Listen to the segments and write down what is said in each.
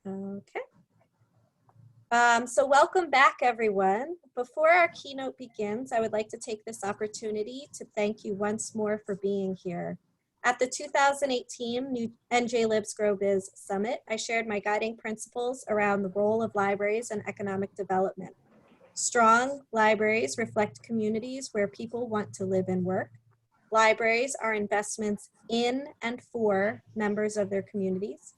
Okay. So welcome back, everyone. Before our keynote begins, I would like to take this opportunity to thank you once more for being here. At the 2018 new NJLibsGrowBiz Summit, I shared my guiding principles around the role of libraries in economic development. Strong libraries reflect communities where people want to live and work. Libraries are investments in and for members of their communities.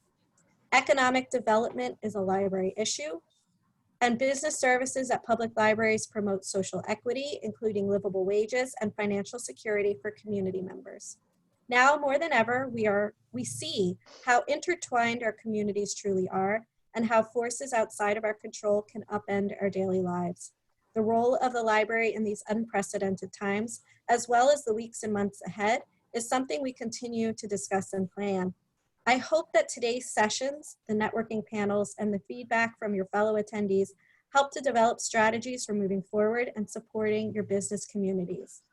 Economic development is a library issue. And business services at public libraries promote social equity, including livable wages and financial security for community members. Now more than ever, we see how intertwined our communities truly are and how forces outside of our control can upend our daily lives. The role of the library in these unprecedented times, as well as the weeks and months ahead, is something we continue to discuss and plan. I hope that today's sessions, the networking panels, and the feedback from your fellow attendees help to develop strategies for moving forward and supporting your business communities.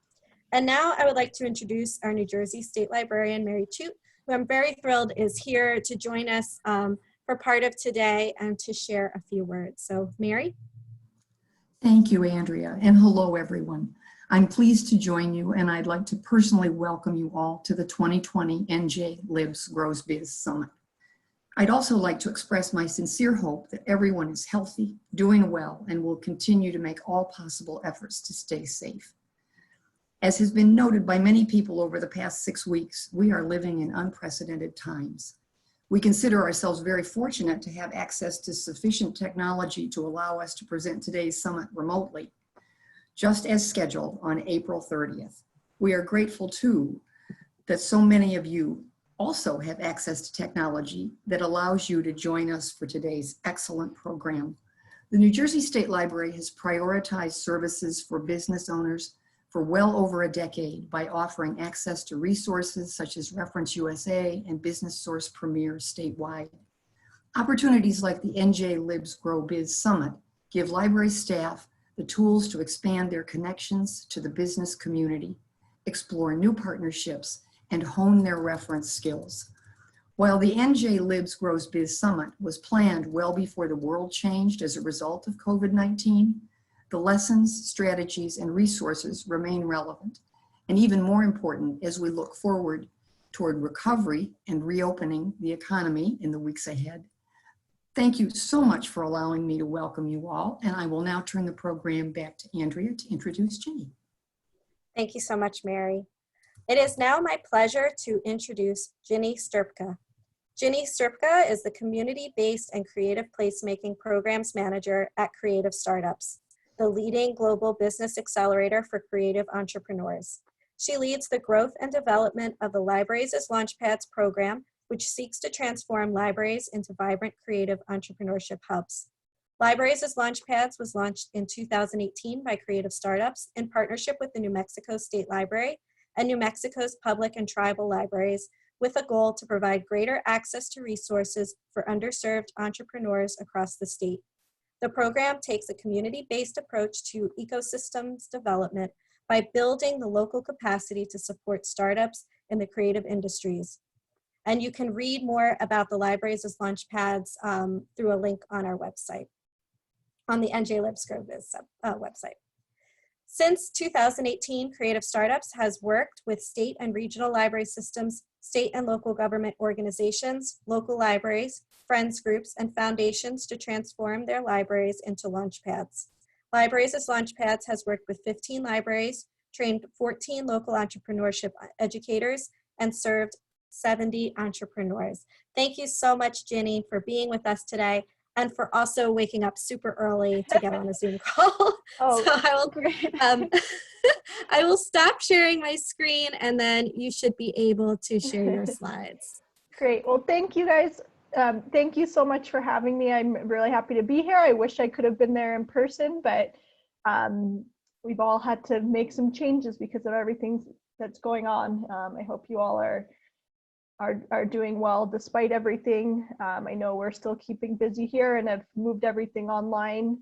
And now I would like to introduce our New Jersey State Librarian, Mary Chute, who I'm very thrilled is here to join us for part of today and to share a few words. So Mary? Thank you, Andrea, and hello, everyone. I'm pleased to join you, and I'd like to personally welcome you all to the 2020 NJLibsGrowBiz Summit. I'd also like to express my sincere hope that everyone is healthy, doing well, and will continue to make all possible efforts to stay safe. As has been noted by many people over the past 6 weeks, we are living in unprecedented times. We consider ourselves very fortunate to have access to sufficient technology to allow us to present today's summit remotely, just as scheduled on April 30th. We are grateful too that so many of you also have access to technology that allows you to join us for today's excellent program. The New Jersey State Library has prioritized services for business owners for well over a decade by offering access to resources such as Reference USA and Business Source Premier statewide. Opportunities like the NJLibsGrowBiz Summit give library staff the tools to expand their connections to the business community, explore new partnerships, and hone their reference skills. While the NJLibsGrowBiz Summit was planned well before the world changed as a result of COVID-19, the lessons, strategies, and resources remain relevant, and even more important as we look forward toward recovery and reopening the economy in the weeks ahead. Thank you so much for allowing me to welcome you all, and I will now turn the program back to Andrea to introduce Ginny. Thank you so much, Mary. It is now my pleasure to introduce Ginny Sterpka. Ginny Sterpka is the Community-Based and Creative Placemaking Programs Manager at Creative Startups, the leading global business accelerator for creative entrepreneurs. She leads the growth and development of the Libraries as Launchpads program, which seeks to transform libraries into vibrant creative entrepreneurship hubs. Libraries as Launchpads was launched in 2018 by Creative Startups in partnership with the New Mexico State Library and New Mexico's public and tribal libraries, with a goal to provide greater access to resources for underserved entrepreneurs across the state. The program takes a community-based approach to ecosystems development by building the local capacity to support startups in the creative industries. And you can read more about the Libraries as Launchpads through a link on our website, on the NJLibsGrowBiz website. Since 2018, Creative Startups has worked with state and regional library systems, state and local government organizations, local libraries, friends groups, and foundations to transform their libraries into launchpads. Libraries as Launchpads has worked with 15 libraries, trained 14 local entrepreneurship educators, and served 70 entrepreneurs. Thank you so much, Ginny, for being with us today and for also waking up super early to get on a Zoom call. Oh, so I will stop sharing my screen and then you should be able to share your slides. Great. Well, thank you guys. Thank you so much for having me. I'm really happy to be here. I wish I could have been there in person, but we've all had to make some changes because of everything that's going on. I hope you all are doing well despite everything. I know we're still keeping busy here and have moved everything online.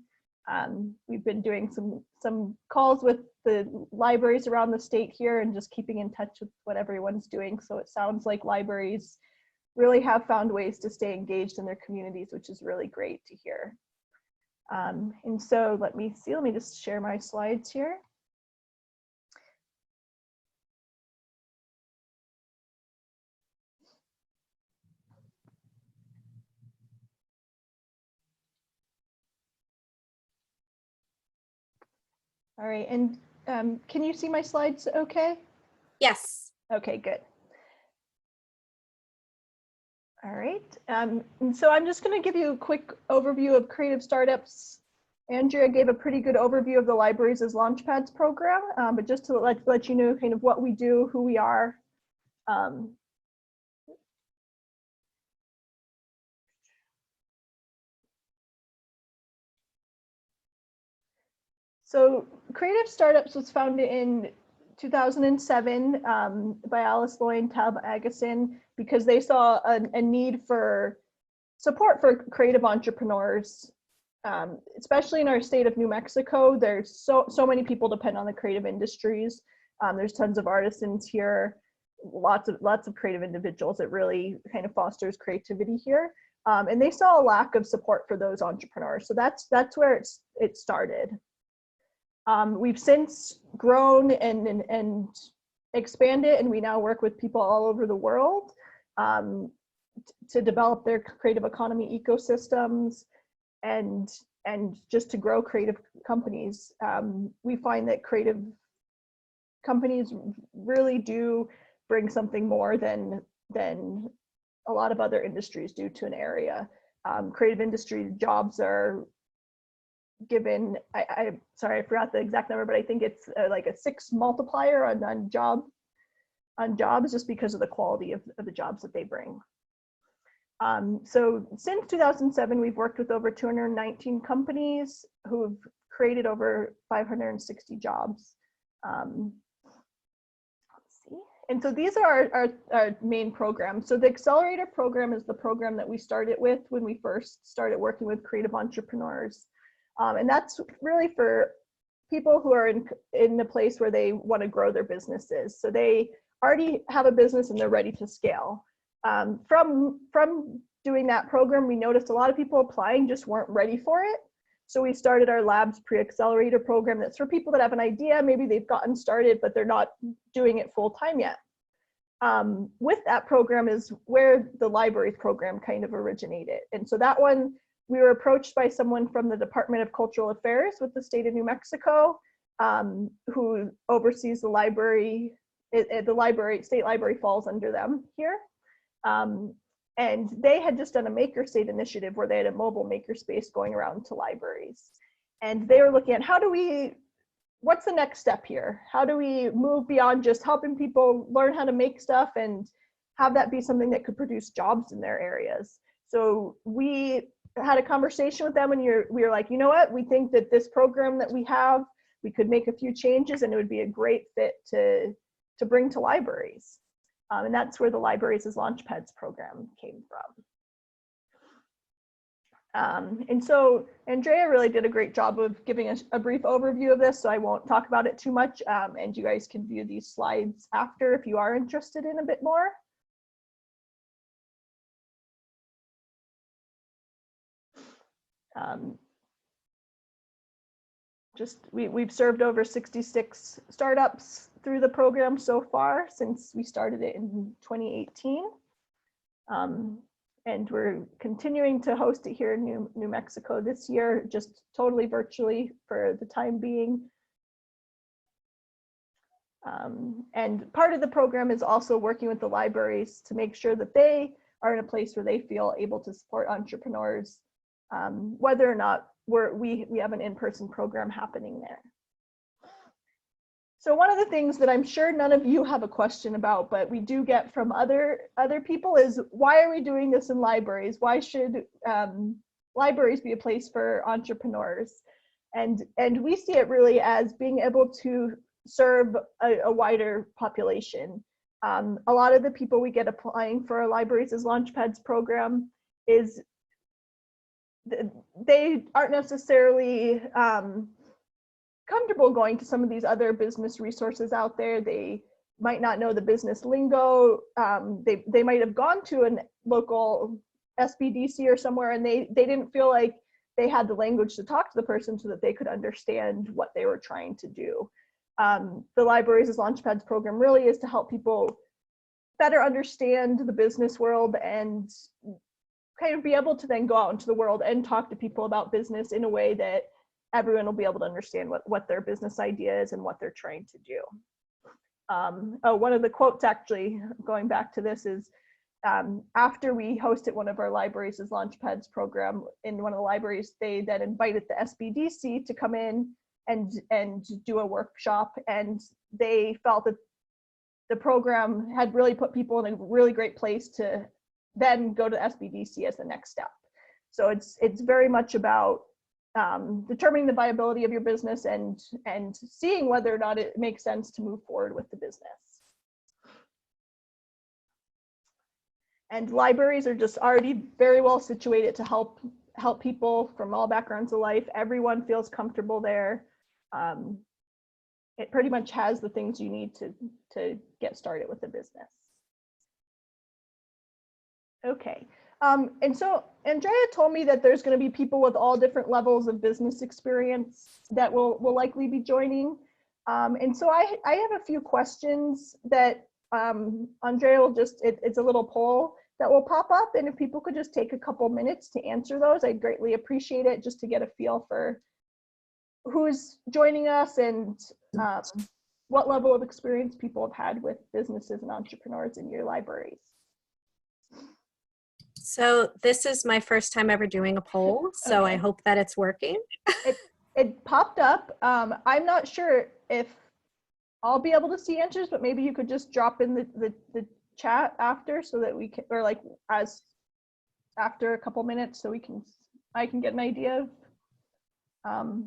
We've been doing some calls with the libraries around the state here and just keeping in touch with what everyone's doing. So it sounds like libraries really have found ways to stay engaged in their communities, which is really great to hear. And so let me just share my slides here. All right, and can you see my slides okay? Yes. Okay, good. All right, and so I'm just going to give you a quick overview of creative startups. Andrea gave a pretty good overview of the Libraries as Launchpads program, but just to let you know kind of what we do, who we are. So Creative Startups was founded in 2007 by Alice Loy and Tab Agassiz because they saw a need for support for creative entrepreneurs, especially in our state of New Mexico. There's so many people depend on the creative industries. There's tons of artisans here, lots of creative individuals. It really kind of fosters creativity here. And they saw a lack of support for those entrepreneurs. So that's where it started. We've since grown and expanded, and we now work with people all over the world to develop their creative economy ecosystems and just to grow creative companies. We find that creative companies really do bring something more than a lot of other industries do to an area. Creative industry jobs are given, sorry, I forgot the exact number, but I think it's like a 6 multiplier on jobs just because of the quality of the jobs that they bring. So since 2007, we've worked with over 219 companies who have created over 560 jobs. Let's see. And so these are our main programs. So the Accelerator program is the program that we started with when we first started working with creative entrepreneurs. And that's really for people who are in the place where they want to grow their businesses. So they already have a business and they're ready to scale. From doing that program, we noticed a lot of people applying just weren't ready for it. So we started our Labs Pre-Accelerator program that's for people that have an idea, maybe they've gotten started, but they're not doing it full time yet. With that program is where the Libraries program kind of originated. And so that one, we were approached by someone from the Department of Cultural Affairs with the state of New Mexico, who oversees the library. State library falls under them here. And they had just done a makerspace initiative where they had a mobile makerspace going around to libraries. And they were looking at what's the next step here? How do we move beyond just helping people learn how to make stuff and have that be something that could produce jobs in their areas? So we had a conversation with them and we were like, you know what, we think that this program that we have, we could make a few changes and it would be a great fit to bring to libraries. And that's where the Libraries as Launchpads program came from. And so Andrea really did a great job of giving us a brief overview of this, so I won't talk about it too much. And you guys can view these slides after if you are interested in a bit more. We've served over 66 startups through the program so far since we started it in 2018. And we're continuing to host it here in New Mexico this year, just totally virtually for the time being. And part of the program is also working with the libraries to make sure that they are in a place where they feel able to support entrepreneurs, whether or not we have an in-person program happening there. So one of the things that I'm sure none of you have a question about, but we do get from other people is, why are we doing this in libraries? Why should libraries be a place for entrepreneurs? And we see it really as being able to serve a wider population. A lot of the people we get applying for our Libraries as Launchpads program is they aren't necessarily comfortable going to some of these other business resources out there. They might not know the business lingo. They might have gone to a local SBDC or somewhere, and they didn't feel like they had the language to talk to the person so that they could understand what they were trying to do. The Libraries as Launchpads program really is to help people better understand the business world and kind of be able to then go out into the world and talk to people about business in a way that everyone will be able to understand what their business idea is and what they're trying to do. One of the quotes, actually, going back to this, is after we hosted one of our Libraries as Launchpads program in one of the libraries, they then invited the SBDC to come in and do a workshop, and they felt that the program had really put people in a really great place to then go to SBDC as the next step. So it's very much about determining the viability of your business and seeing whether or not it makes sense to move forward with the business. And libraries are just already very well situated to help people from all backgrounds of life. Everyone feels comfortable there. It pretty much has the things you need to get started with the business. Okay. And so Andrea told me that there's going to be people with all different levels of business experience that will likely be joining. And so I have a few questions that Andrea will it's a little poll that will pop up. And if people could just take a couple minutes to answer those, I'd greatly appreciate it, just to get a feel for who's joining us and what level of experience people have had with businesses and entrepreneurs in your libraries. So this is my first time ever doing a poll, so Okay. I hope that it's working. It popped up. I'm not sure if I'll be able to see answers, but maybe you could just drop in the chat after, so that we can, or like after a couple minutes, so I can get an idea of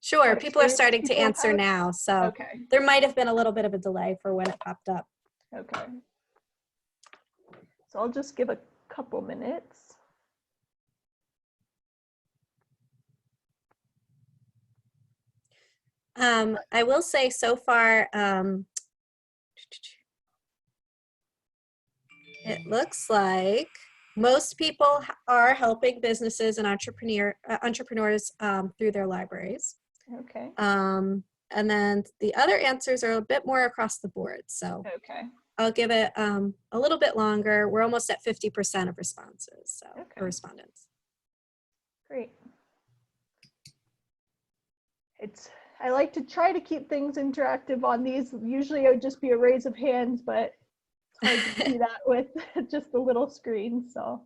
Sure, people are starting to people have answer had. now, so Okay. there might have been a little bit of a delay for when it popped up. Okay. So I'll just give a couple minutes. I will say so far, it looks like most people are helping businesses and entrepreneurs through their libraries. Okay. And then the other answers are a bit more across the board. So Okay. I'll give it a little bit longer. We're almost at 50% of responses, so Okay. or respondents. Great. I like to try to keep things interactive on these. Usually it would just be a raise of hands, but it's hard to do that with just a little screen. So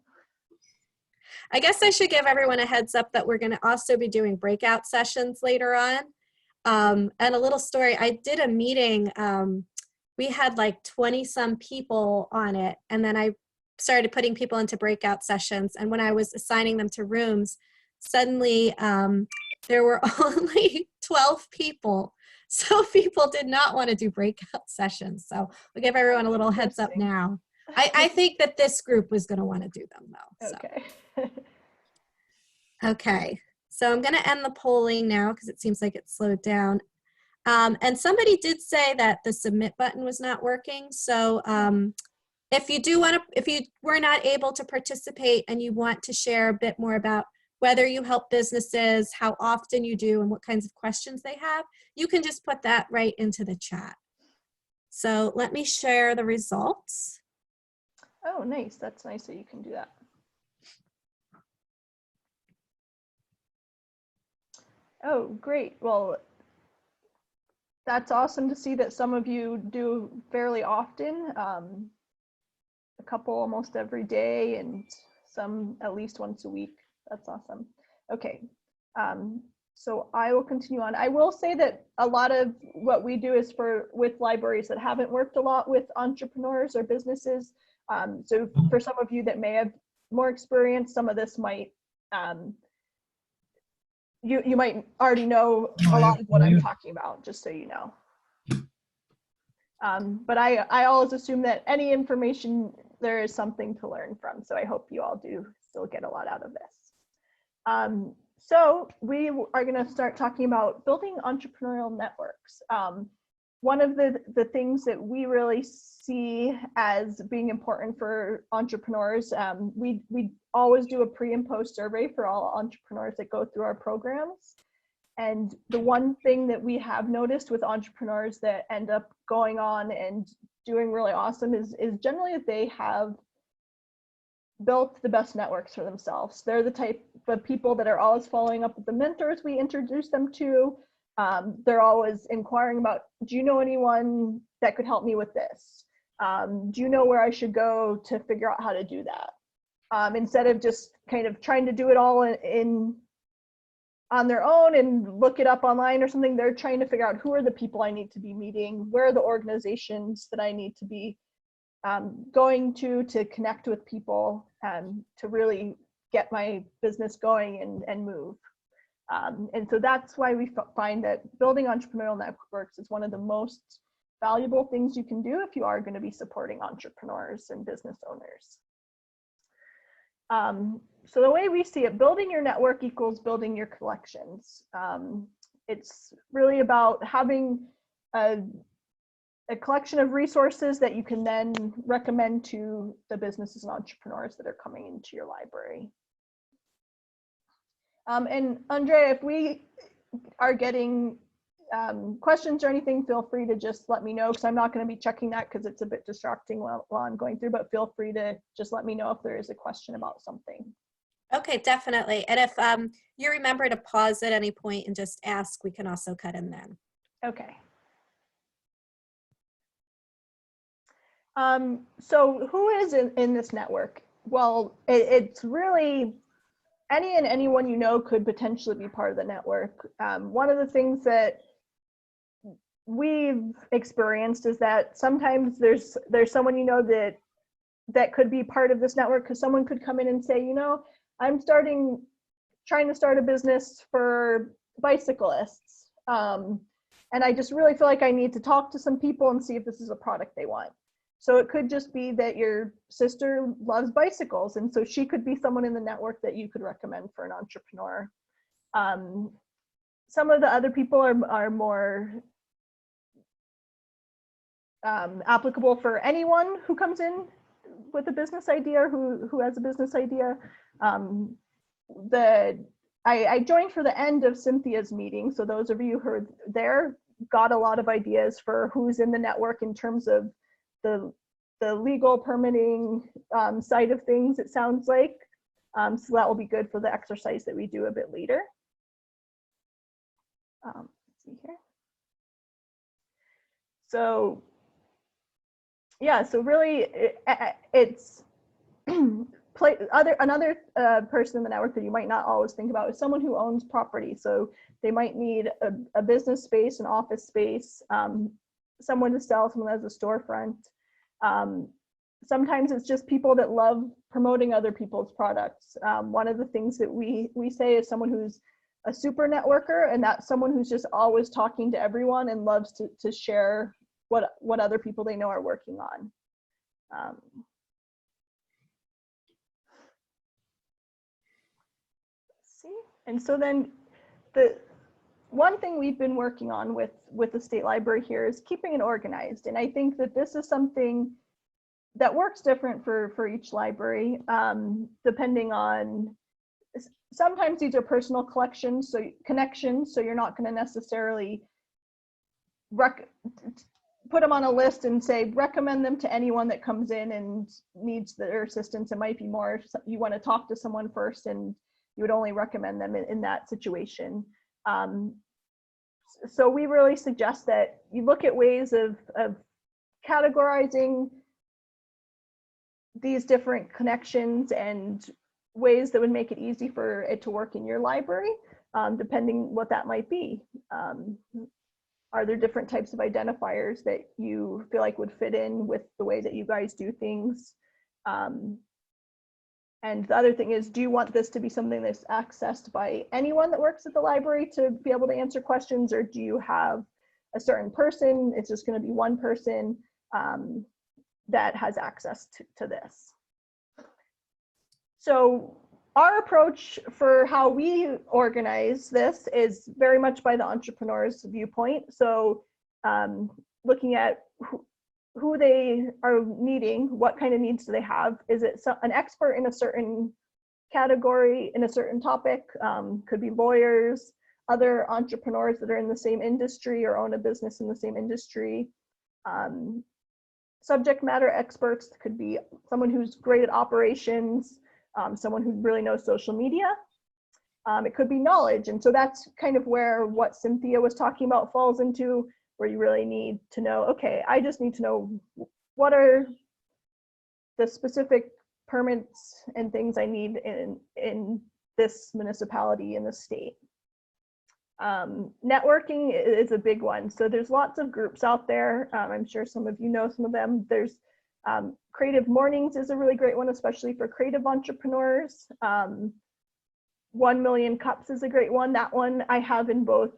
I guess I should give everyone a heads up that we're going to also be doing breakout sessions later on. And a little story, I did a meeting, we had like 20 some people on it, and then I started putting people into breakout sessions, and when I was assigning them to rooms, suddenly there were only 12 people. So people did not want to do breakout sessions. So we'll give everyone a little heads up now. I think that this group was going to want to do them though. So. Okay. Okay, so I'm going to end the polling now because it seems like it slowed down. And somebody did say that the submit button was not working. So if you were not able to participate and you want to share a bit more about whether you help businesses, how often you do, and what kinds of questions they have, you can just put that right into the chat. So let me share the results. Oh, nice. That's nice that you can do that. Oh, great. Well, that's awesome to see that some of you do fairly often, a couple almost every day, and some at least once a week. That's awesome. Okay, so I will continue on. I will say that a lot of what we do is with libraries that haven't worked a lot with entrepreneurs or businesses. So for some of you that may have more experience, some of this might, you might already know a lot of what I'm talking about, just so you know. But I always assume that any information, there is something to learn from. So I hope you all do still get a lot out of this. So we are going to start talking about building entrepreneurial networks. one of the things that we really see as being important for entrepreneurs, we always do a pre and post survey for all entrepreneurs that go through our programs. And the one thing that we have noticed with entrepreneurs that end up going on and doing really awesome is generally that they have built the best networks for themselves. They're the type of people that are always following up with the mentors we introduce them to. They're always inquiring about, do you know anyone that could help me with this? Do you know where I should go to figure out how to do that? Instead of just kind of trying to do it all on their own and look it up online or something, they're trying to figure out who are the people I need to be meeting, where are the organizations that I need to be going to connect with people, to really get my business going and move. And so that's why we find that building entrepreneurial networks is one of the most valuable things you can do if you are going to be supporting entrepreneurs and business owners. So the way we see it, building your network equals building your collections. It's really about having a collection of resources that you can then recommend to the businesses and entrepreneurs that are coming into your library. And Andrea, if we are getting questions or anything, feel free to just let me know, because I'm not going to be checking that because it's a bit distracting while I'm going through, but feel free to just let me know if there is a question about something. Okay, definitely. And if you remember to pause at any point and just ask, we can also cut in then. Okay. So who is in this network? Well, it's really any and anyone you know could potentially be part of the network. One of the things that we've experienced is that sometimes there's someone you know that could be part of this network, because someone could come in and say, you know, I'm trying to start a business for bicyclists, and I just really feel like I need to talk to some people and see if this is a product they want. So it could just be that your sister loves bicycles, and so she could be someone in the network that you could recommend for an entrepreneur. Some of the other people are more applicable for anyone who comes in with a business idea or who has a business idea. I joined for the end of Cynthia's meeting, so those of you who are there got a lot of ideas for who's in the network in terms of the legal permitting side of things, it sounds like. So that will be good for the exercise that we do a bit later. Let's see here. So yeah, so really it's another person in the network that you might not always think about is someone who owns property. So they might need a business space, an office space, someone to sell, someone that has a storefront. Sometimes it's just people that love promoting other people's products. One of the things that we say is someone who's a super networker, and that's someone who's just always talking to everyone and loves to share what other people they know are working on. Let's see. And so then the one thing we've been working on with the state library here is keeping it organized. And I think that this is something that works different for each library, depending on, sometimes these are personal connections, so you're not going to necessarily put them on a list and say recommend them to anyone that comes in and needs their assistance. It might be more you want to talk to someone first and you would only recommend them in that situation. So we really suggest that you look at ways of categorizing these different connections and ways that would make it easy for it to work in your library, depending what that might be. Are there different types of identifiers that you feel like would fit in with the way that you guys do things? And the other thing is, do you want this to be something that's accessed by anyone that works at the library to be able to answer questions, or do you have a certain person, it's just going to be one person that has access to this? So our approach for how we organize this is very much by the entrepreneur's viewpoint. So looking at who they are needing, what kind of needs do they have? Is it an expert in a certain category, in a certain topic? Could be lawyers, other entrepreneurs that are in the same industry or own a business in the same industry. Subject matter experts could be someone who's great at operations, someone who really knows social media. It could be knowledge. And so that's kind of where what Cynthia was talking about falls into, where you really need to know, okay, I just need to know what are the specific permits and things I need in this municipality, in the state. Networking is a big one. So there's lots of groups out there. I'm sure some of you know some of them. There's Creative Mornings is a really great one, especially for creative entrepreneurs. 1 Million Cups is a great one. That one I have in both.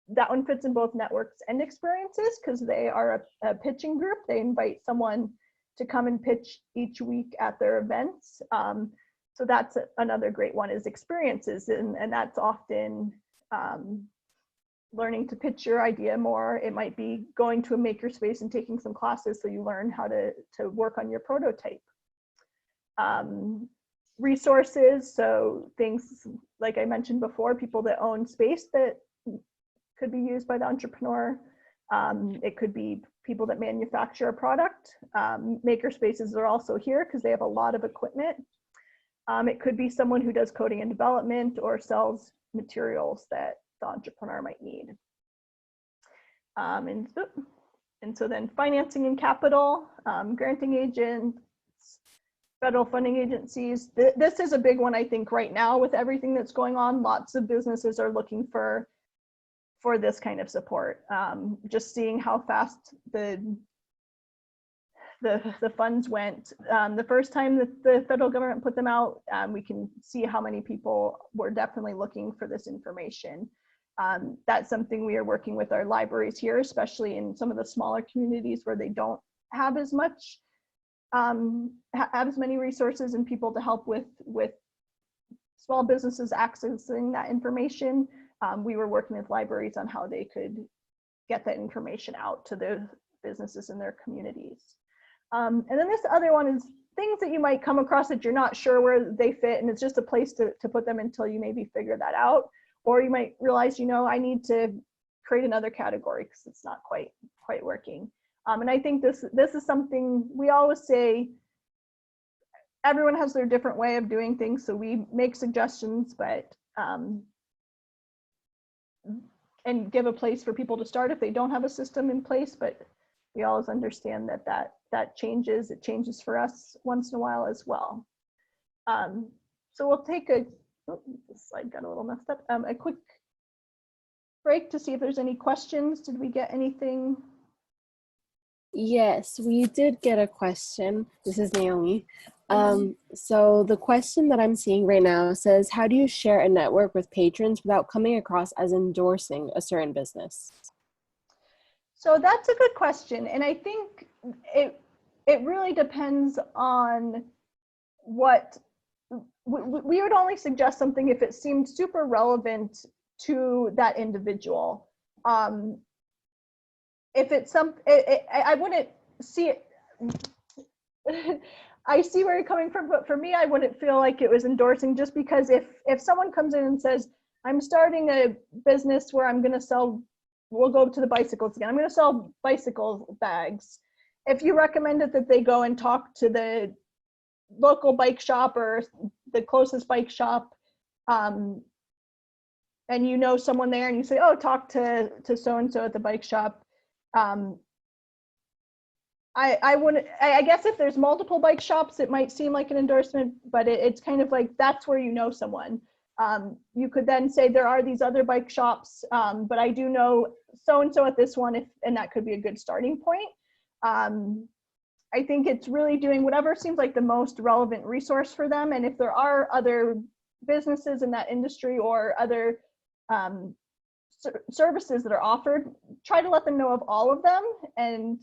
That one fits in both networks and experiences because they are a pitching group. They invite someone to come and pitch each week at their events. So that's another great one, is experiences. And that's often learning to pitch your idea more. It might be going to a makerspace and taking some classes so you learn how to work on your prototype. Resources, so things like I mentioned before, people that own space that could be used by the entrepreneur. It could be people that manufacture a product. Maker spaces are also here because they have a lot of equipment. It could be someone who does coding and development or sells materials that the entrepreneur might need. And so then financing and capital, granting agents, federal funding agencies. This is a big one, I think, right now with everything that's going on. Lots of businesses are looking for this kind of support. Just seeing how fast the funds went. The first time that the federal government put them out, we can see how many people were definitely looking for this information. That's something we are working with our libraries here, especially in some of the smaller communities where they don't have as much, have as many resources and people to help with small businesses accessing that information. We were working with libraries on how they could get that information out to the businesses in their communities. And then this other one is things that you might come across that you're not sure where they fit, and it's just a place to put them until you maybe figure that out. Or you might realize, you know, I need to create another category because it's not quite working. And I think this is something we always say, everyone has their different way of doing things, so we make suggestions, but and give a place for people to start if they don't have a system in place, but we always understand that changes. It changes for us once in a while as well. So we'll take this slide got a little messed up. A quick break to see if there's any questions. Did we get anything? Yes, we did get a question. This is Naomi. So the question that I'm seeing right now says, how do you share a network with patrons without coming across as endorsing a certain business? So that's a good question. And I think it really depends on what, we would only suggest something if it seemed super relevant to that individual. If it's I wouldn't see it. I see where you're coming from, but for me, I wouldn't feel like it was endorsing, just because if someone comes in and says, I'm starting a business where I'm going to sell, we'll go to the bicycles again, I'm going to sell bicycle bags. If you recommended that they go and talk to the local bike shop or the closest bike shop, and you know someone there, and you say, oh, talk to so-and-so at the bike shop, I guess if there's multiple bike shops, it might seem like an endorsement, but it's kind of like, that's where you know someone. You could then say there are these other bike shops, but I do know so-and-so at this one, and that could be a good starting point. I think it's really doing whatever seems like the most relevant resource for them. And if there are other businesses in that industry or other services that are offered, try to let them know of all of them, and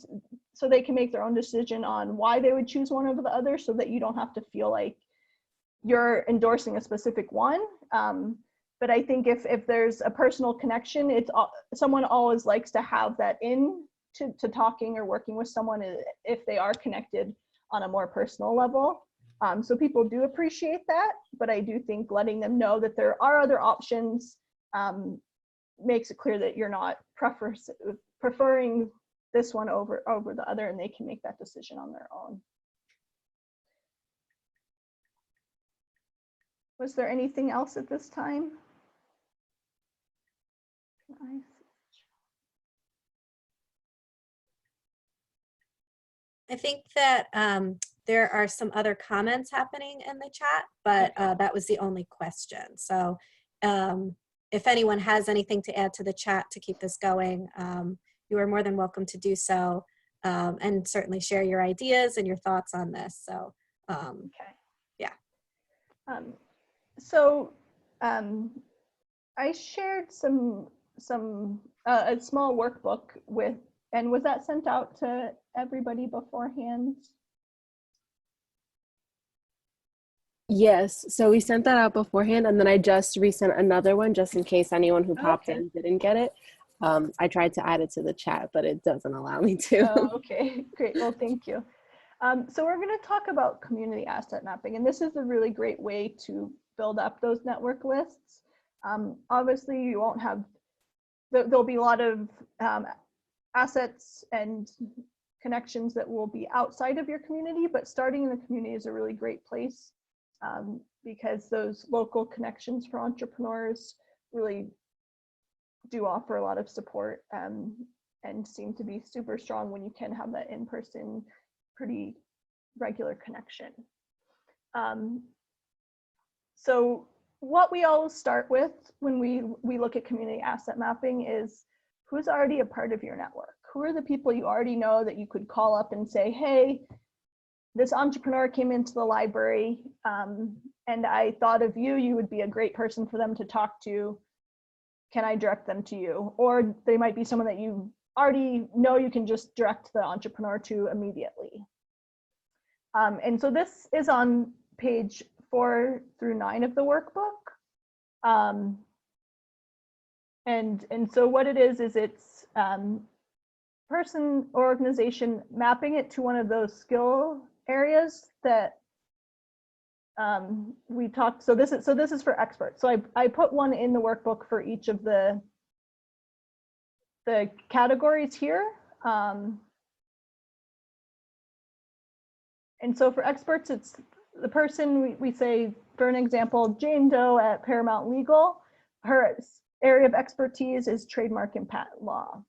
so they can make their own decision on why they would choose one over the other, so that you don't have to feel like you're endorsing a specific one. But I think if there's a personal connection, someone always likes to have that in to talking or working with someone if they are connected on a more personal level. So people do appreciate that, but I do think letting them know that there are other options makes it clear that you're not preferring this one over the other, and they can make that decision on their own. Was there anything else at this time? I think that there are some other comments happening in the chat, but that was the only question. So if anyone has anything to add to the chat to keep this going, you are more than welcome to do so, and certainly share your ideas and your thoughts on this. So yeah. I shared a small workbook with, and was that sent out to everybody beforehand? Yes, so we sent that out beforehand, and then I just resent another one just in case anyone who popped in didn't get it. I tried to add it to the chat, but it doesn't allow me to. Oh, okay, great. Well, thank you. So we're going to talk about community asset mapping, and this is a really great way to build up those network lists. Obviously, you won't have, there'll be a lot of assets and connections that will be outside of your community, but starting in the community is a really great place because those local connections for entrepreneurs really do offer a lot of support and seem to be super strong when you can have that in-person, pretty regular connection. So what we always start with when we look at community asset mapping is who's already a part of your network. Who are the people you already know that you could call up and say, hey, this entrepreneur came into the library and I thought of you, you would be a great person for them to talk to. Can I direct them to you? Or they might be someone that you already know you can just direct the entrepreneur to immediately. And so this is on page 4 through 9 of the workbook. And so what it is it's person or organization mapping it to one of those skill areas that we talked. So this is for experts. So I put one in the workbook for each of the categories here. And so for experts, it's the person we say, for an example, Jane Doe at Paramount Legal, her area of expertise is trademark and patent law.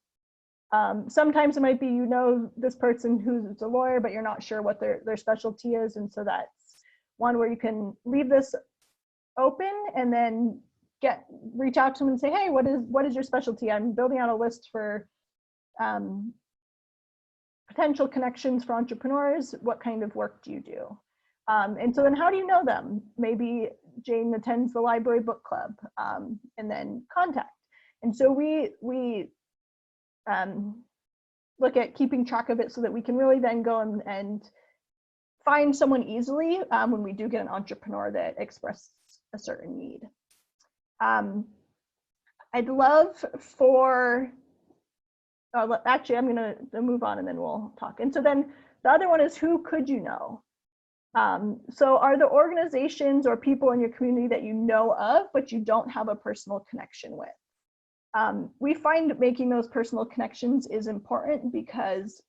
Sometimes it might be, you know, this person who's a lawyer, but you're not sure what their specialty is. And so that's one where you can leave this open and then reach out to them and say, hey, what is your specialty? I'm building out a list for potential connections for entrepreneurs. What kind of work do you do? And so then how do you know them? Maybe Jane attends the library book club, and then contact. And so we look at keeping track of it so that we can really then go and find someone easily when we do get an entrepreneur that expresses a certain need. I'd love for, actually, I'm gonna move on and then we'll talk. And so then the other one is, who could you know? So are there organizations or people in your community that you know of, but you don't have a personal connection with? We find making those personal connections is important because,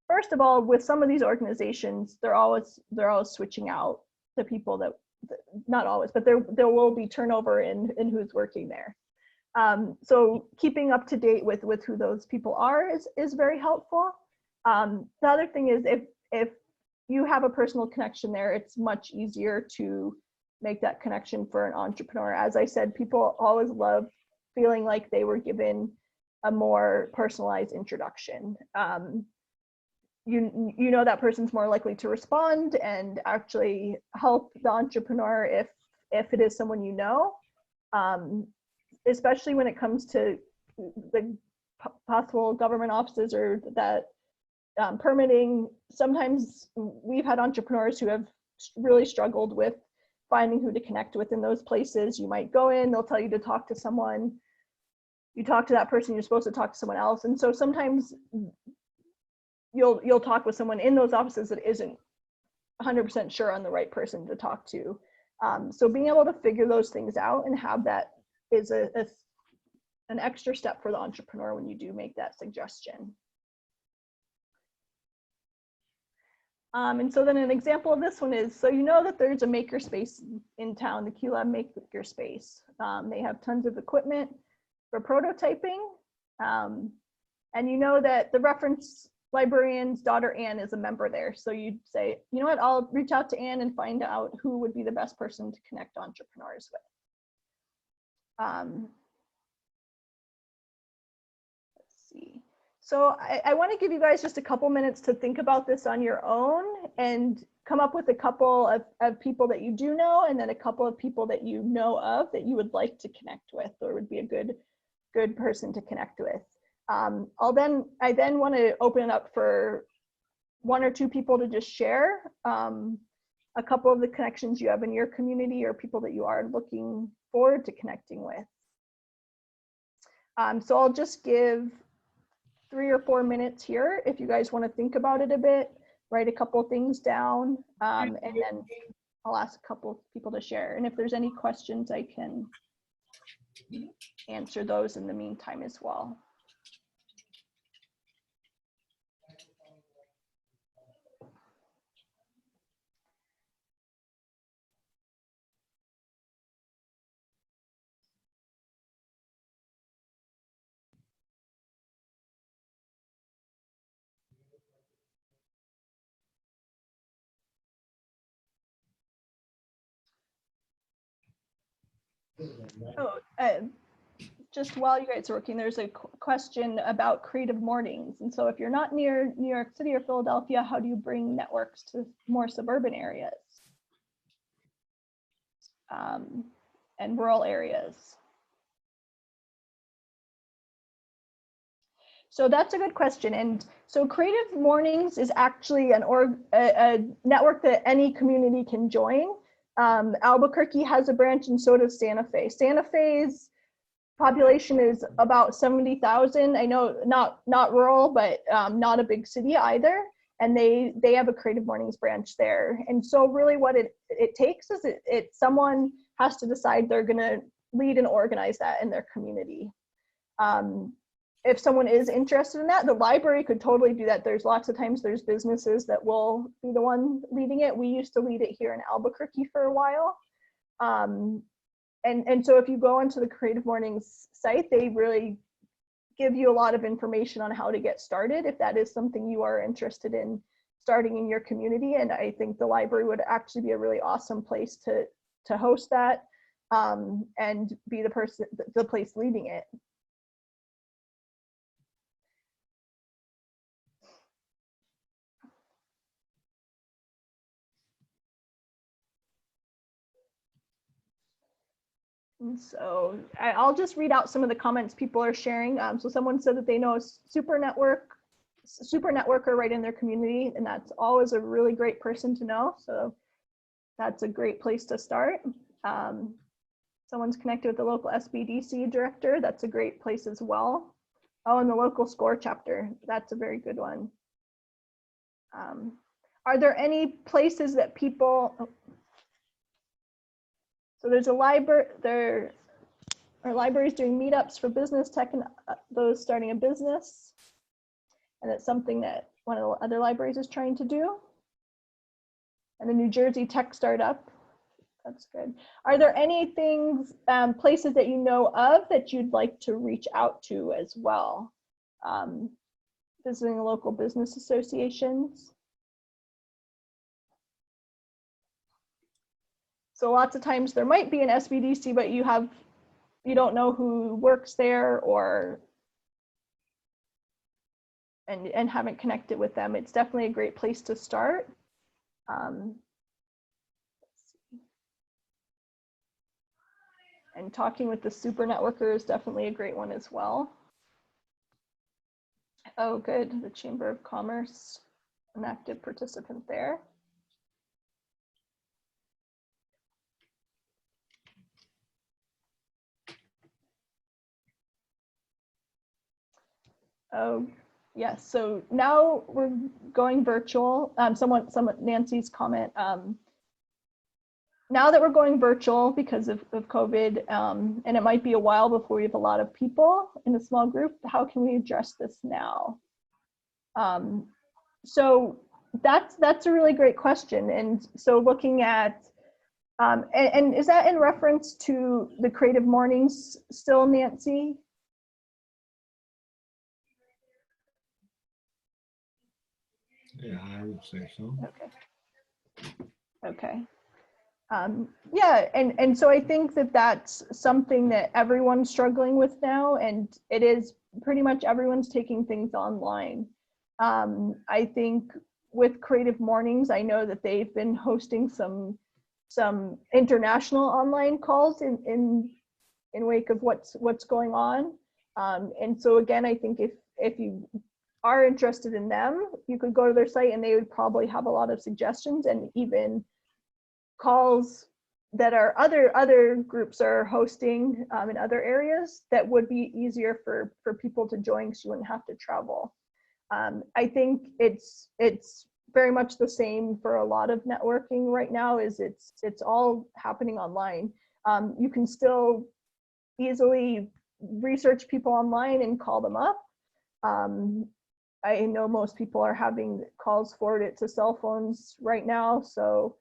first of all, with some of these organizations, they're always switching out the people that, not always, but there will be turnover in who's working there. So keeping up to date with who those people are is very helpful. The other thing is if you have a personal connection there, it's much easier to make that connection for an entrepreneur. As I said, people always love feeling like they were given a more personalized introduction. You know that person's more likely to respond and actually help the entrepreneur if it is someone you know, especially when it comes to the possible government offices or that permitting. Sometimes we've had entrepreneurs who have really struggled with finding who to connect with in those places. You might go in, they'll tell you to talk to someone you talk to that person, you're supposed to talk to someone else. And so sometimes you'll talk with someone in those offices that isn't 100% sure on the right person to talk to. So being able to figure those things out and have that is an extra step for the entrepreneur when you do make that suggestion. And so then an example of this one is, so you know that there's a makerspace in town, the KeyLab Makerspace. They have tons of equipment for prototyping. And you know that the reference librarian's daughter, Anne, is a member there. So you'd say, you know what, I'll reach out to Anne and find out who would be the best person to connect entrepreneurs with. Let's see. So I want to give you guys just a couple minutes to think about this on your own and come up with a couple of people that you do know, and then a couple of people that you know of that you would like to connect with, or would be a good person to connect with. I then want to open it up for 1 or 2 people to just share a couple of the connections you have in your community or people that you are looking forward to connecting with. So I'll just give 3 or 4 minutes here if you guys want to think about it a bit, write a couple of things down, and then I'll ask a couple of people to share. And if there's any questions, I can answer those in the meantime as well. Oh, just while you guys are working, there's a question about creative mornings. And so if you're not near New York City or Philadelphia, how do you bring networks to more suburban areas and rural areas? So that's a good question. And so Creative Mornings is actually a network that any community can join. Albuquerque has a branch, and so does Santa Fe. Santa Fe's population is about 70,000. I know not rural, but not a big city either. And they have a Creative Mornings branch there. And so really what it takes is someone has to decide they're gonna lead and organize that in their community. If someone is interested in that, the library could totally do that. There's lots of times there's businesses that will be the one leading it. We used to lead it here in Albuquerque for a while. And so if you go onto the Creative Mornings site, they really give you a lot of information on how to get started if that is something you are interested in starting in your community. And I think the library would actually be a really awesome place to host that and be the place leading it. And so I'll just read out some of the comments people are sharing. So someone said that they know a super networker right in their community, and that's always a really great person to know. So that's a great place to start. Someone's connected with the local SBDC director. That's a great place as well. Oh, and the local SCORE chapter. That's a very good one. Are there any places that people, so there's a library, there are libraries doing meetups for business tech and those starting a business. And it's something that one of the other libraries is trying to do. And the New Jersey Tech Startup, that's good. Are there any things, places that you know of that you'd like to reach out to as well? Visiting local business associations. So lots of times there might be an SBDC, but you don't know who works there and haven't connected with them. It's definitely a great place to start. Let's see. And talking with the super networker is definitely a great one as well. Oh, good. The Chamber of Commerce, an active participant there. Oh, yes. So now we're going virtual. Nancy's comment. Now that we're going virtual because of COVID, and it might be a while before we have a lot of people in a small group, how can we address this now? So that's a really great question. And so looking at, and is that in reference to the Creative Mornings still, Nancy? Yeah, I would say so. Okay. Yeah, and so I think that that's something that everyone's struggling with now, and it is pretty much everyone's taking things online. I think with Creative Mornings, I know that they've been hosting some international online calls in wake of what's going on. And so again, I think if you are interested in them, you could go to their site and they would probably have a lot of suggestions, and even calls that are other groups are hosting in other areas that would be easier for people to join, so you wouldn't have to travel. I think it's very much the same for a lot of networking right now. Is it's all happening online. You can still easily research people online and call them up. I know most people are having calls forwarded to cell phones right now, so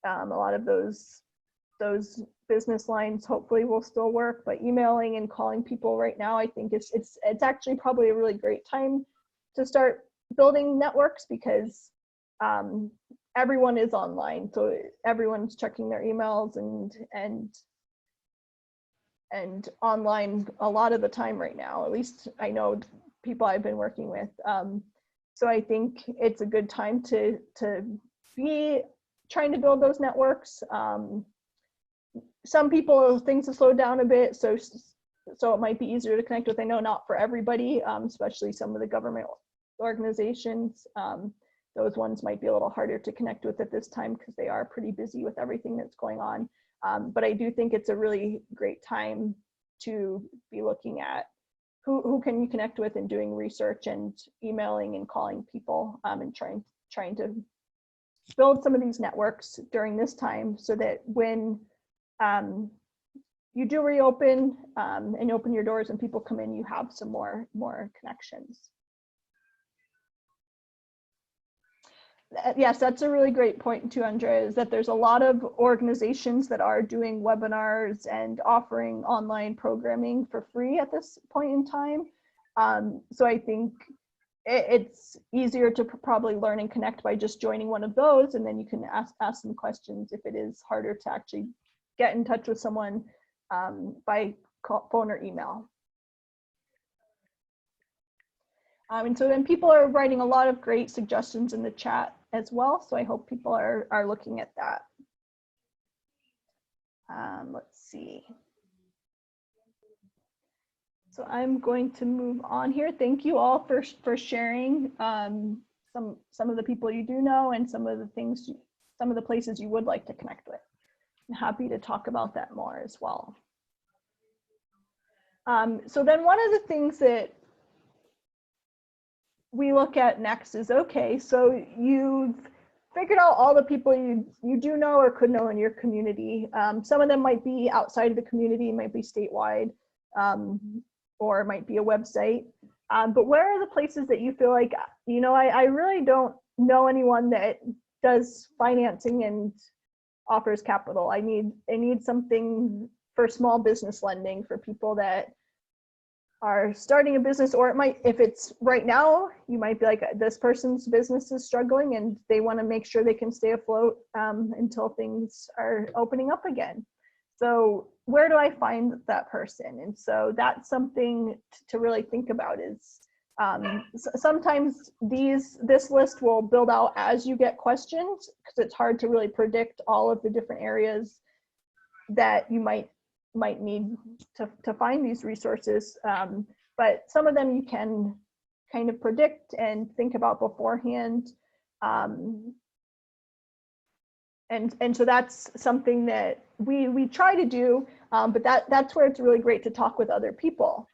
a lot of those business lines hopefully will still work, but emailing and calling people right now, I think it's actually probably a really great time to start building networks, because everyone is online, so everyone's checking their emails and online a lot of the time right now. At least I know people I've been working with. So I think it's a good time to be trying to build those networks. Some people, things have slowed down a bit, so it might be easier to connect with. I know not for everybody, especially some of the government organizations. Those ones might be a little harder to connect with at this time because they are pretty busy with everything that's going on. But I do think it's a really great time to be looking at who can you connect with and doing research and emailing and calling people, and trying to build some of these networks during this time, so that when you do reopen and open your doors and people come in, you have some more connections. Yes, that's a really great point too, Andrea, is that there's a lot of organizations that are doing webinars and offering online programming for free at this point in time. So I think it's easier to probably learn and connect by just joining one of those, and then you can ask some questions if it is harder to actually get in touch with someone by phone or email. And so then people are writing a lot of great suggestions in the chat as well, so I hope people are looking at that. Let's see. So I'm going to move on here. Thank you all for sharing some of the people you do know and some of the places you would like to connect with. I'm happy to talk about that more as well. So then one of the things that we look at next is, okay, so you've figured out all the people you do know or could know in your community. Some of them might be outside of the community, might be statewide, or it might be a website. But where are the places that you feel like, you know, I really don't know anyone that does financing and offers capital. I need something for small business lending for people that are starting a business, or it might, if it's right now, you might be like, this person's business is struggling and they want to make sure they can stay afloat until things are opening up again. So where do I find that person? And so that's something to really think about. Is sometimes this list will build out as you get questions, because it's hard to really predict all of the different areas that you might need to find these resources, but some of them you can kind of predict and think about beforehand, and so that's something that we try to do, but that's where it's really great to talk with other people.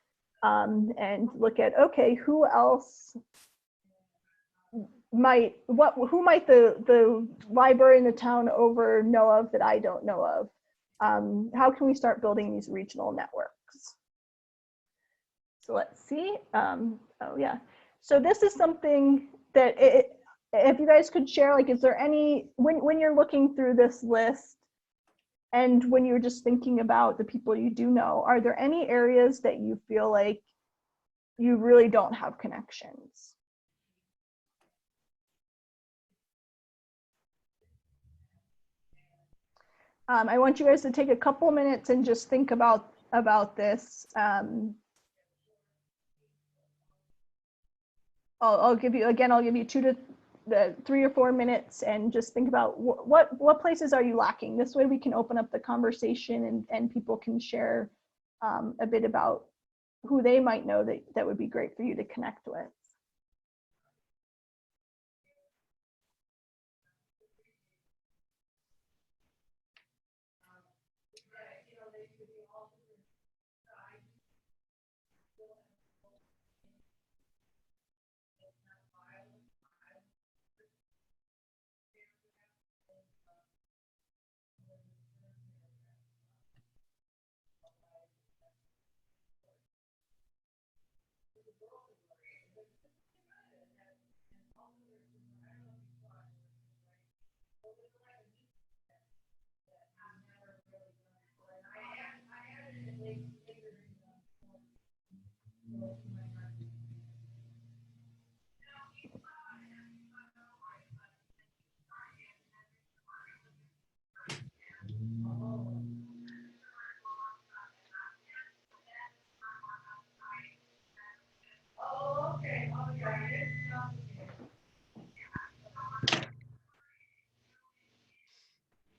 and look at, okay, who else might, who might the library in the town over know of that I don't know of? How can we start building these regional networks? So let's see. Oh yeah. So this is something that if you guys could share, like, is there any, when you're looking through this list and when you're just thinking about the people you do know, are there any areas that you feel like you really don't have connections? I want you guys to take a couple minutes and just think about this. I'll give you 3 or 4 minutes and just think about what places are you lacking. This way we can open up the conversation and people can share a bit about who they might know that would be great for you to connect with.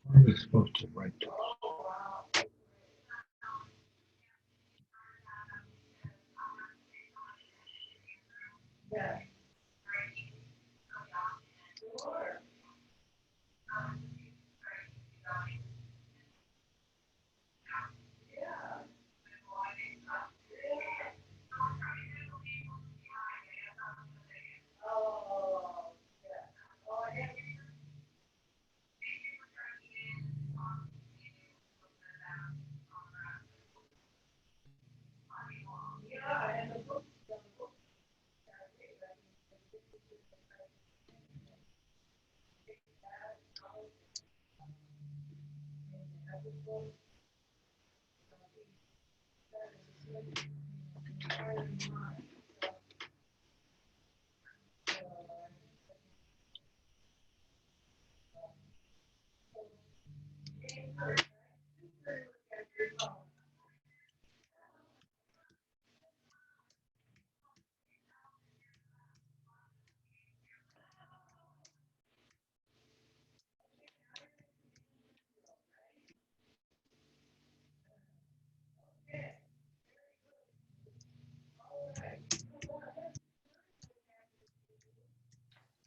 What are we supposed to write to?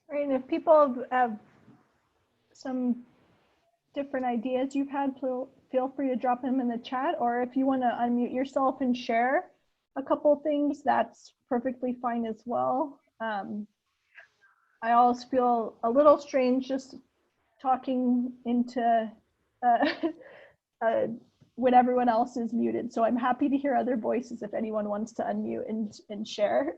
Right, and if people have some different ideas you've had, feel free to drop them in the chat, or if you want to unmute yourself and share a couple things, that's perfectly fine as well. I always feel a little strange just talking into when everyone else is muted, so I'm happy to hear other voices if anyone wants to unmute and share.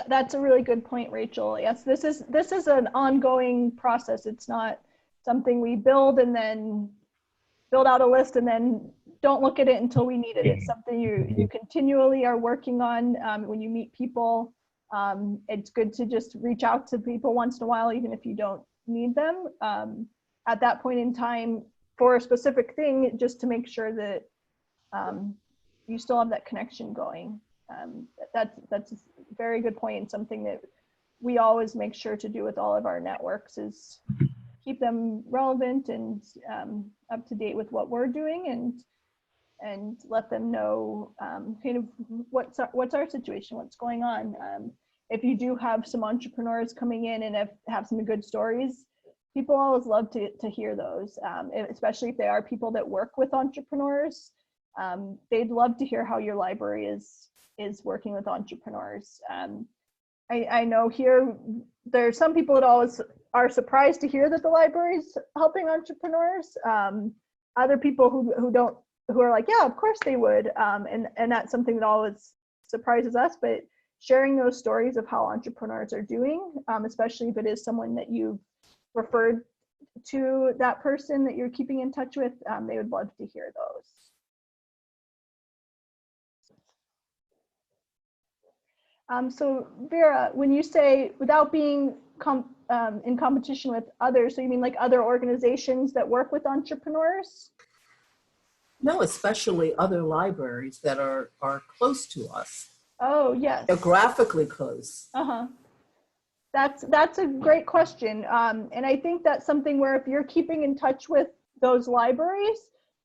That's a really good point, Rachel. Yes, this is an ongoing process. It's not something we build and then build out a list and then don't look at it until we need it. It's something you continually are working on. When you meet people, it's good to just reach out to people once in a while, even if you don't need them. At that point in time, for a specific thing, just to make sure that you still have that connection going. That's a very good point, and something that we always make sure to do with all of our networks is keep them relevant and up to date with what we're doing, and and let them know kind of what's our situation, what's going on. If you do have some entrepreneurs coming in and have some good stories, people always love to hear those, especially if they are people that work with entrepreneurs. They'd love to hear how your library is working with entrepreneurs. I know here there's some people that always are surprised to hear that the library's helping entrepreneurs. Other people who are like, yeah, of course they would, and that's something that always surprises us. But sharing those stories of how entrepreneurs are doing, especially if it is someone that you've referred to that person that you're keeping in touch with, they would love to hear those. So Vera, when you say without being in competition with others, so you mean like other organizations that work with entrepreneurs? No, especially other libraries that are close to us. Oh, yes. Geographically close. Uh-huh. That's a great question. And I think that's something where if you're keeping in touch with those libraries,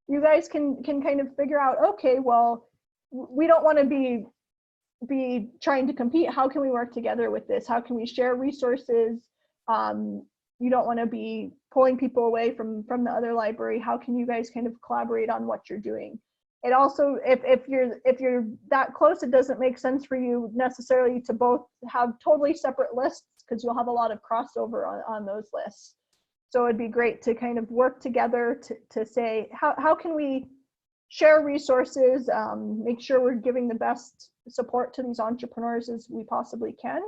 you guys can kind of figure out, okay, well, we don't want to be trying to compete. How can we work together with this? How can we share resources? You don't want to be pulling people away from the other library. How can you guys kind of collaborate on what you're doing? It also, if you're that close, it doesn't make sense for you necessarily to both have totally separate lists, because you'll have a lot of crossover on those lists. So it'd be great to kind of work together to say, how can we share resources, make sure we're giving the best support to these entrepreneurs as we possibly can.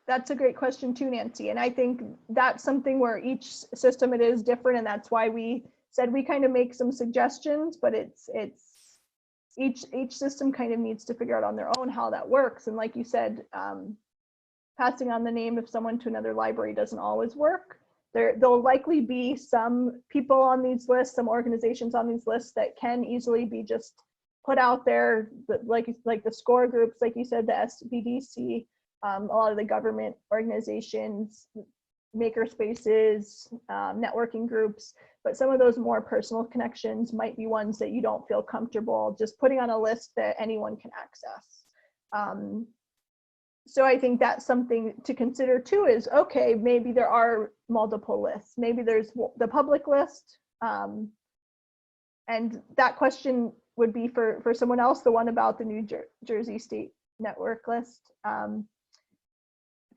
That's a great question too, Nancy. And I think that's something where each system, it is different. And that's why we said we kind of make some suggestions, but it's each system kind of needs to figure out on their own how that works. And like you said, passing on the name of someone to another library doesn't always work. There'll likely be some people on these lists, some organizations on these lists that can easily be just put out there, like the SCORE groups, like you said, the SBDC, a lot of the government organizations, maker spaces, networking groups, but some of those more personal connections might be ones that you don't feel comfortable just putting on a list that anyone can access. So I think that's something to consider too, is okay, maybe there are multiple lists. Maybe there's the public list. And that question would be for someone else, the one about the New Jersey State Network list.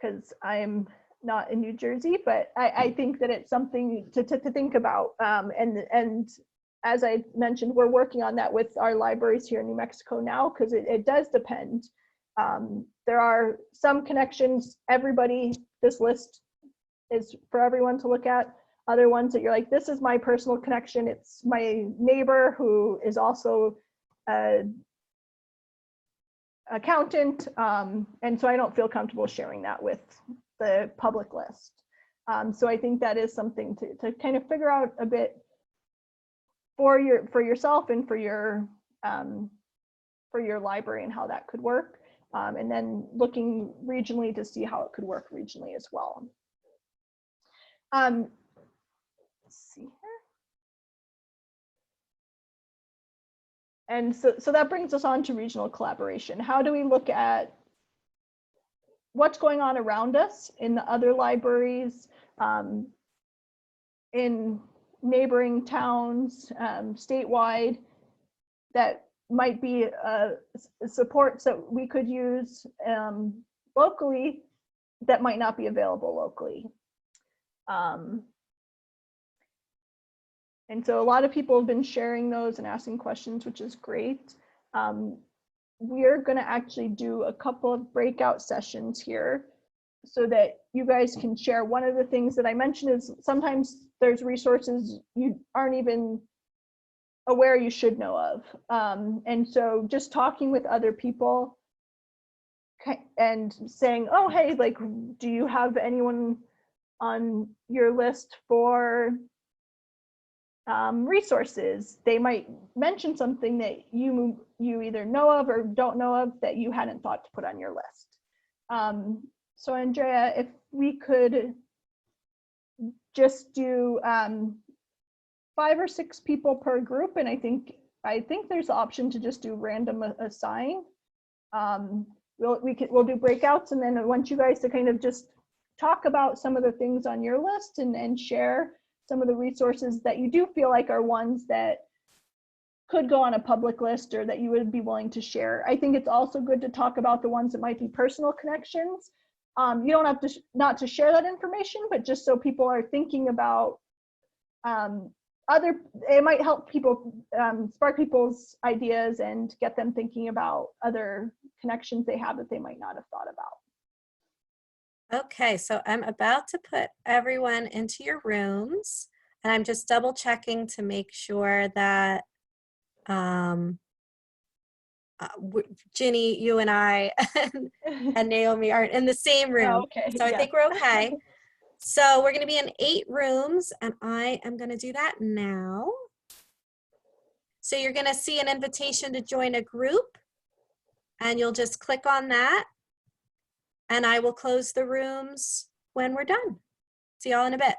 Because I'm not in New Jersey, but I think that it's something to think about. And as I mentioned, we're working on that with our libraries here in New Mexico now, because it does depend. There are some connections, this list is for everyone to look at. Other ones that you're like, this is my personal connection. It's my neighbor who is also an accountant. And so I don't feel comfortable sharing that with the public list. So I think that is something to kind of figure out a bit for yourself and for your library and how that could work. And then looking regionally to see how it could work regionally as well. Let's see here. And so that brings us on to regional collaboration. How do we look at what's going on around us in the other libraries, in neighboring towns, statewide, that might be supports that we could use locally that might not be available locally. And so a lot of people have been sharing those and asking questions, which is great. We're going to actually do a couple of breakout sessions here so that you guys can share. One of the things that I mentioned is sometimes there's resources you aren't even aware you should know of. And so just talking with other people and saying, oh, hey, like, do you have anyone on your list for resources. They might mention something that you either know of or don't know of that you hadn't thought to put on your list. So Andrea, if we could just do 5 or 6 people per group, and I think there's the option to just do random assign. We'll do breakouts, and then I want you guys to kind of just talk about some of the things on your list and share some of the resources that you do feel like are ones that could go on a public list or that you would be willing to share. I think it's also good to talk about the ones that might be personal connections. You don't have to not to share that information, but just so people are thinking about it might help people spark people's ideas and get them thinking about other connections they have that they might not have thought about. Okay, so I'm about to put everyone into your rooms, and I'm just double checking to make sure that Ginny, you and I and Naomi aren't in the same room. Oh, okay. So I Yeah. think we're okay. So we're going to be in 8 rooms, and I am going to do that now. So you're going to see an invitation to join a group, and you'll just click on that, and I will close the rooms when we're done. See y'all in a bit.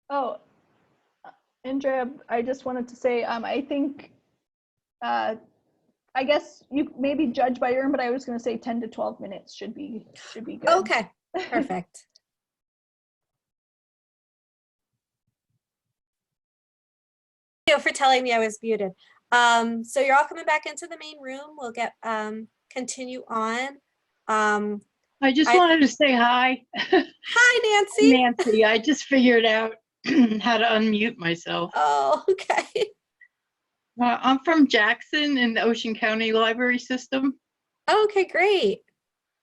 Oh, Andrea, I just wanted to say, I think, I guess you maybe judge by your room, but I was going to say 10 to 12 minutes should be good. Okay, perfect. Thank you for telling me I was muted. So you're all coming back into the main room. We'll get continue on. I just wanted to say hi. Hi, Nancy. Nancy, I just figured out how to unmute myself. Oh, okay. I'm from Jackson in the Ocean County Library System, Okay, great.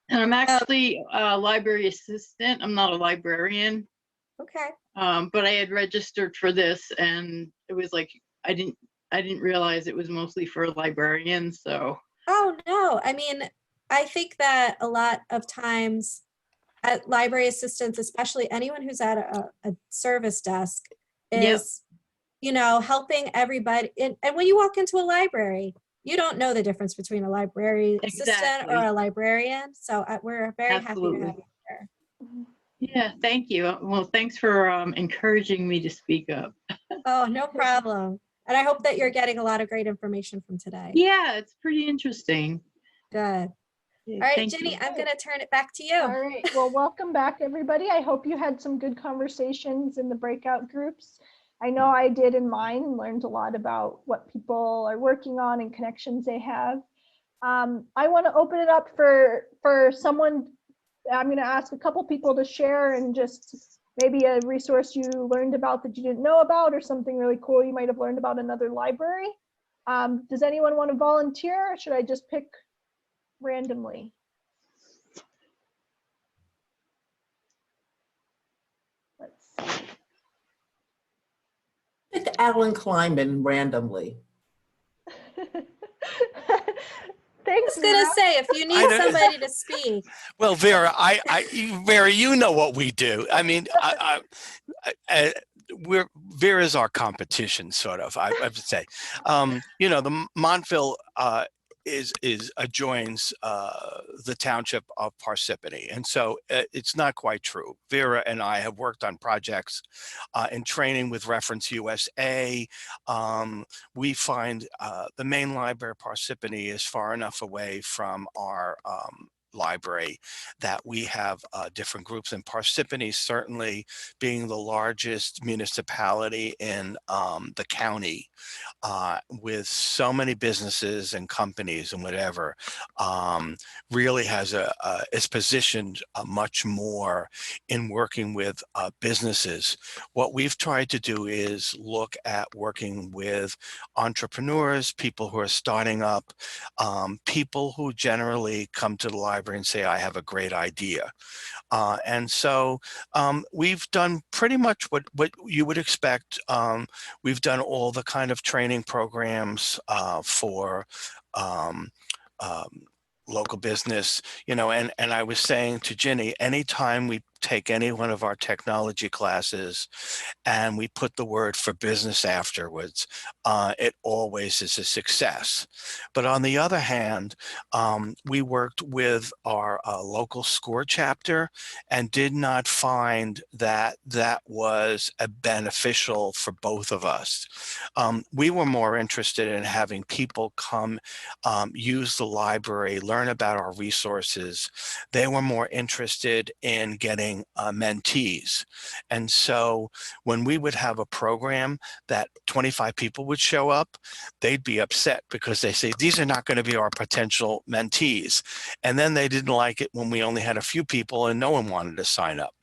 and I'm actually a library assistant. I'm not a librarian, Okay. but I had registered for this, and it was like I didn't realize it was mostly for librarians. So Oh, no. I mean, I think that a lot of times at library assistants, especially anyone who's at a service desk, is, you know, helping everybody. And when you walk into a library, you don't know the difference between a library assistant or a librarian. So we're very happy to have you here. Yeah, thank you. Well, thanks for encouraging me to speak up. Oh, no problem. And I hope that you're getting a lot of great information from today. Yeah, it's pretty interesting. Good. Yeah, All right, thank Ginny, you. I'm going to turn it back to you. All right. Well, welcome back, everybody. I hope you had some good conversations in the breakout groups. I know I did in mine and learned a lot about what people are working on and connections they have. I want to open it up for someone. I'm going to ask a couple people to share and just maybe a resource you learned about that you didn't know about, or something really cool you might have learned about another library. Does anyone want to volunteer, or should I just pick randomly? Let's see. Pick Alan Kleinman randomly. I Thanks, was going Vera. to say, if you need somebody to speak. Well, Vera, Vera, you know what we do. I mean, Vera's our competition, sort of. I have to say, you know, the Montville adjoins the township of Parsippany, and so it's not quite true. Vera and I have worked on projects in training with Reference USA. We find the main library of Parsippany is far enough away from our library that we have different groups, and Parsippany, certainly being the largest municipality in the county, with so many businesses and companies and whatever, really is positioned much more in working with businesses. What we've tried to do is look at working with entrepreneurs, people who are starting up, people who generally come to the library and say, I have a great idea. And so we've done pretty much what you would expect. We've done all the kind of training programs for local business, you know, and I was saying to Ginny, anytime we take any one of our technology classes and we put the word for business afterwards, it always is a success. But on the other hand, we worked with our local SCORE chapter and did not find that that was a beneficial for both of us. We were more interested in having people come use the library, learn about our resources. They were more interested in getting mentees. And so when we would have a program that 25 people would show up, they'd be upset because they say, these are not going to be our potential mentees. And then they didn't like it when we only had a few people and no one wanted to sign up.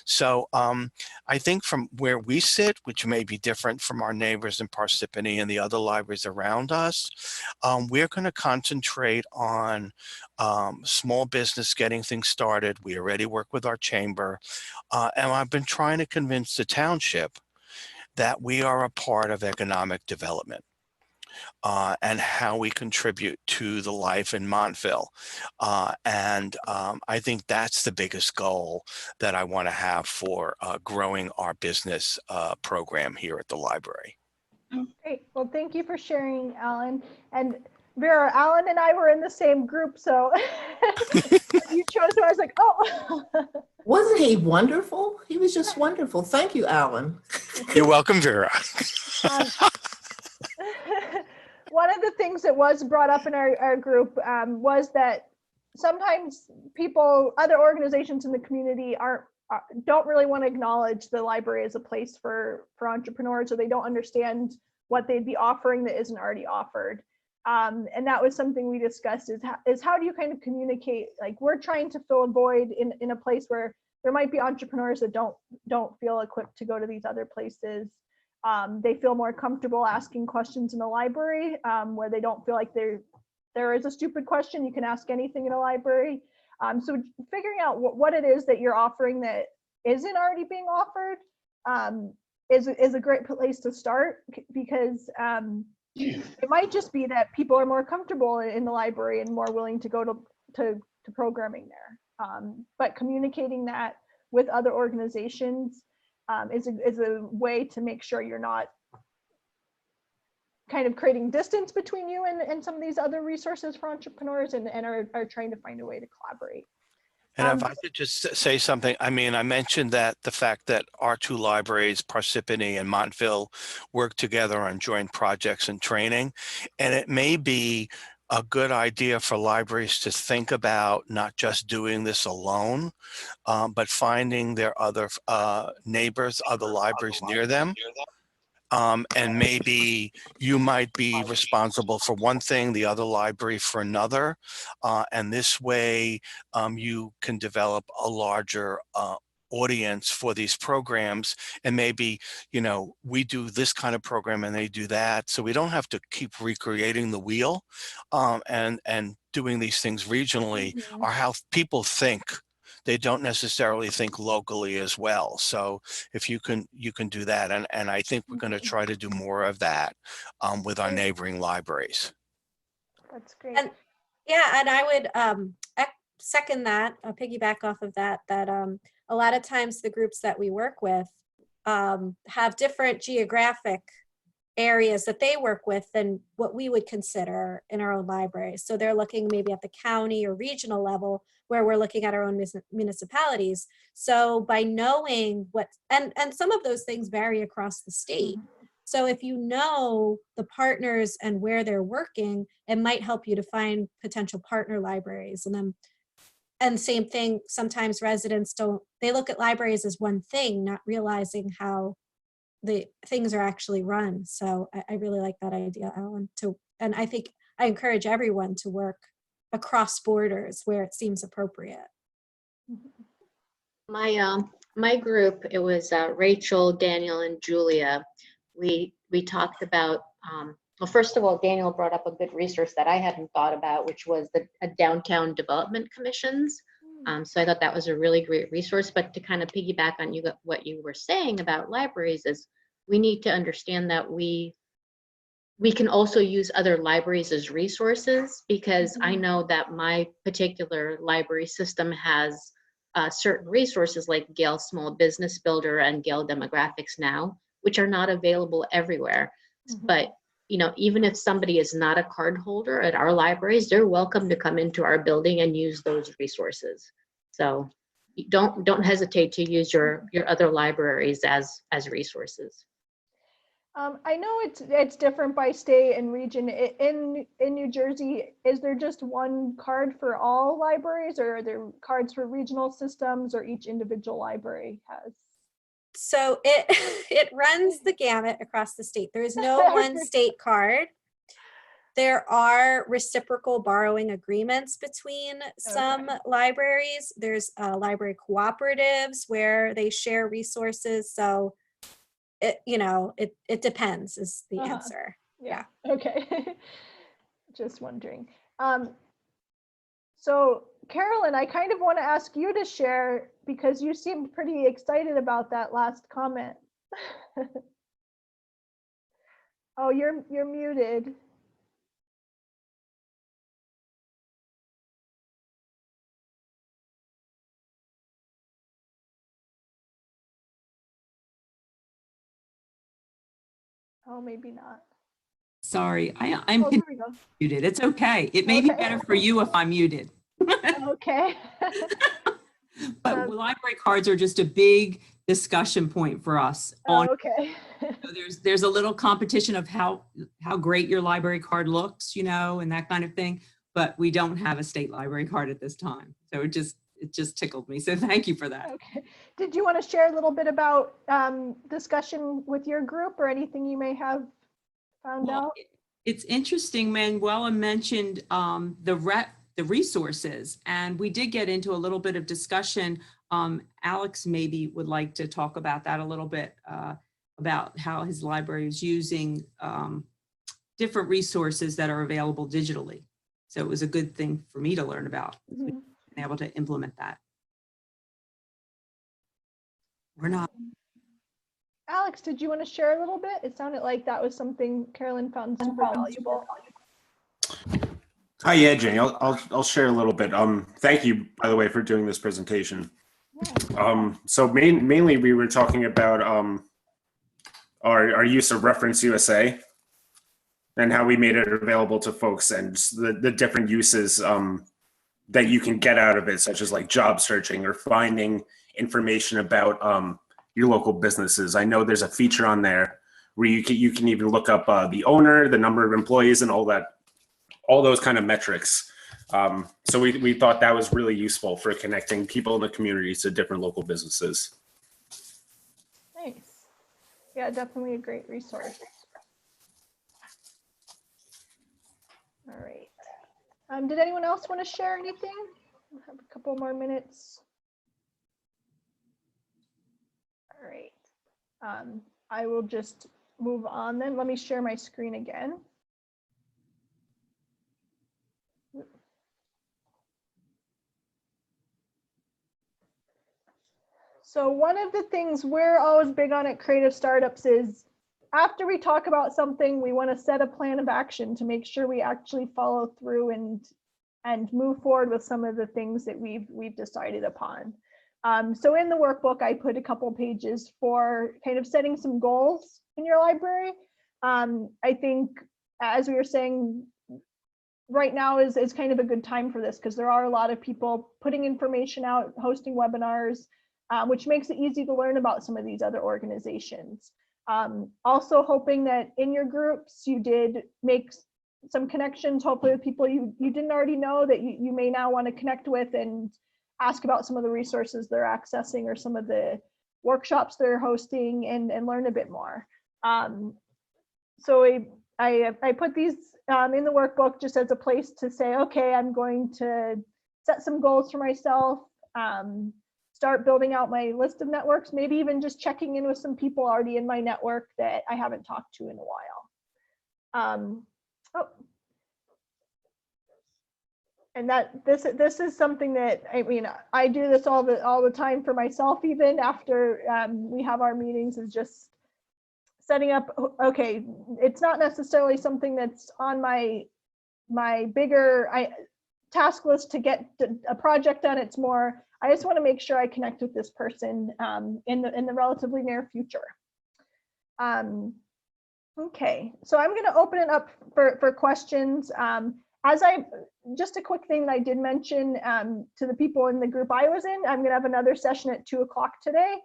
So I think from where we sit, which may be different from our neighbors in Parsippany and the other libraries around us, we're going to concentrate on small business getting things started. We already work with our chamber. And I've been trying to convince the township that we are a part of economic development and how we contribute to the life in Montville. I think that's the biggest goal that I want to have for growing our business program here at the library. Great. Well, thank you for sharing, Alan. And Vera, Alan and I were in the same group, so when you chose him, I was like, oh. Wasn't he wonderful? He was just wonderful. Thank you, Alan. You're welcome, Vera. One of the things that was brought up in our group was that sometimes people, other organizations in the community don't really want to acknowledge the library as a place for entrepreneurs, or they don't understand what they'd be offering that isn't already offered. And that was something we discussed is how do you kind of communicate, like we're trying to fill a void in a place where there might be entrepreneurs that don't feel equipped to go to these other places. They feel more comfortable asking questions in a library where they don't feel like there is a stupid question. You can ask anything in a library. So figuring out what it is that you're offering that isn't already being offered is a great place to start, because it might just be that people are more comfortable in the library and more willing to go to programming there. But communicating that with other organizations is a way to make sure you're not kind of creating distance between you and some of these other resources for entrepreneurs, and are trying to find a way to collaborate. And if I could just say something, I mean, I mentioned that the fact that our two libraries, Parsippany and Montville, work together on joint projects and training, and it may be a good idea for libraries to think about not just doing this alone, but finding their other neighbors, other libraries near them. And maybe you might be responsible for one thing, the other library for another. And this way you can develop a larger audience for these programs. And maybe, you know, we do this kind of program and they do that. So we don't have to keep recreating the wheel and doing these things regionally, or how people think. They don't necessarily think locally as well. So if you can do that. And I think we're going to try to do more of that with our neighboring libraries. That's great. And yeah, and I would second that, piggyback off of that, a lot of times the groups that we work with have different geographic areas that they work with than what we would consider in our own libraries. So they're looking maybe at the county or regional level, where we're looking at our own municipalities. So by knowing and some of those things vary across the state. So if you know the partners and where they're working, it might help you to find potential partner libraries. And same thing, sometimes residents they look at libraries as one thing, not realizing how the things are actually run. So I really like that idea, Alan, and I think I encourage everyone to work across borders where it seems appropriate. My group, it was Rachel, Daniel, and Julia. We talked about, well, first of all, Daniel brought up a good resource that I hadn't thought about, which was the downtown development commissions. So I thought that was a really great resource. But to kind of piggyback on what you were saying about libraries, is we need to understand that we can also use other libraries as resources, because I know that my particular library system has certain resources like Gale Small Business Builder and Gale Demographics Now, which are not available everywhere. But even if somebody is not a card holder at our libraries, they're welcome to come into our building and use those resources. So don't hesitate to use your other libraries as resources. I know it's different by state and region. In New Jersey, is there just one card for all libraries, or are there cards for regional systems, or each individual library has? So it runs the gamut across the state. There is no one state card. There are reciprocal borrowing agreements between some libraries. There's library cooperatives where they share resources. So it depends is the answer. Yeah. Okay. Just wondering. So Carolyn, I kind of want to ask you to share, because you seemed pretty excited about that last comment. Oh, you're muted. Oh, maybe not. Sorry, I'm Oh, there we go. muted. It's okay. It may be better for you if I'm muted. Okay. But library cards are just a big discussion point for us. Okay. So there's a little competition of how great your library card looks, and that kind of thing. But we don't have a state library card at this time. So it just tickled me. So thank you for that. Okay. Did you want to share a little bit about discussion with your group, or anything you may have found out? It's interesting. Manuela mentioned the resources, and we did get into a little bit of discussion. Alex maybe would like to talk about that a little bit, about how his library is using different resources that are available digitally. So it was a good thing for me to learn about, being able to implement that. We're not. Alex, did you want to share a little bit? It sounded like that was something Carolyn found super valuable. Hi, yeah, Ginny. I'll share a little bit. Thank you, by the way, for doing this presentation. So mainly we were talking about our use of Reference USA and how we made it available to folks, and the different uses that you can get out of it, such as like job searching or finding information about your local businesses. I know there's a feature on there where you can even look up the owner, the number of employees, and all those kind of metrics. So we thought that was really useful for connecting people in the community to different local businesses. Nice. Yeah, definitely a great resource. All right. Did anyone else want to share anything? We'll have a couple more minutes. All right. I will just move on then. Let me share my screen again. So one of the things we're always big on at Creative Startups is, after we talk about something, we want to set a plan of action to make sure we actually follow through and move forward with some of the things that we've decided upon. So in the workbook, I put a couple pages for kind of setting some goals in your library. I think, as we were saying, right now is kind of a good time for this, because there are a lot of people putting information out, hosting webinars, which makes it easy to learn about some of these other organizations. Also hoping that in your groups you did make some connections, hopefully with people you didn't already know that you may now want to connect with, and ask about some of the resources they're accessing or some of the workshops they're hosting, and learn a bit more. So I put these in the workbook just as a place to say, okay, I'm going to set some goals for myself, start building out my list of networks, maybe even just checking in with some people already in my network that I haven't talked to in a while. And that this is something that, I mean, I do this all the time for myself, even after we have our meetings, is just setting up, okay, it's not necessarily something that's on my bigger task list to get a project done. It's more, I just want to make sure I connect with this person in the relatively near future. Okay, so I'm going to open it up for questions. Just a quick thing that I did mention to the people in the group I was in, I'm going to have another session at 2 o'clock today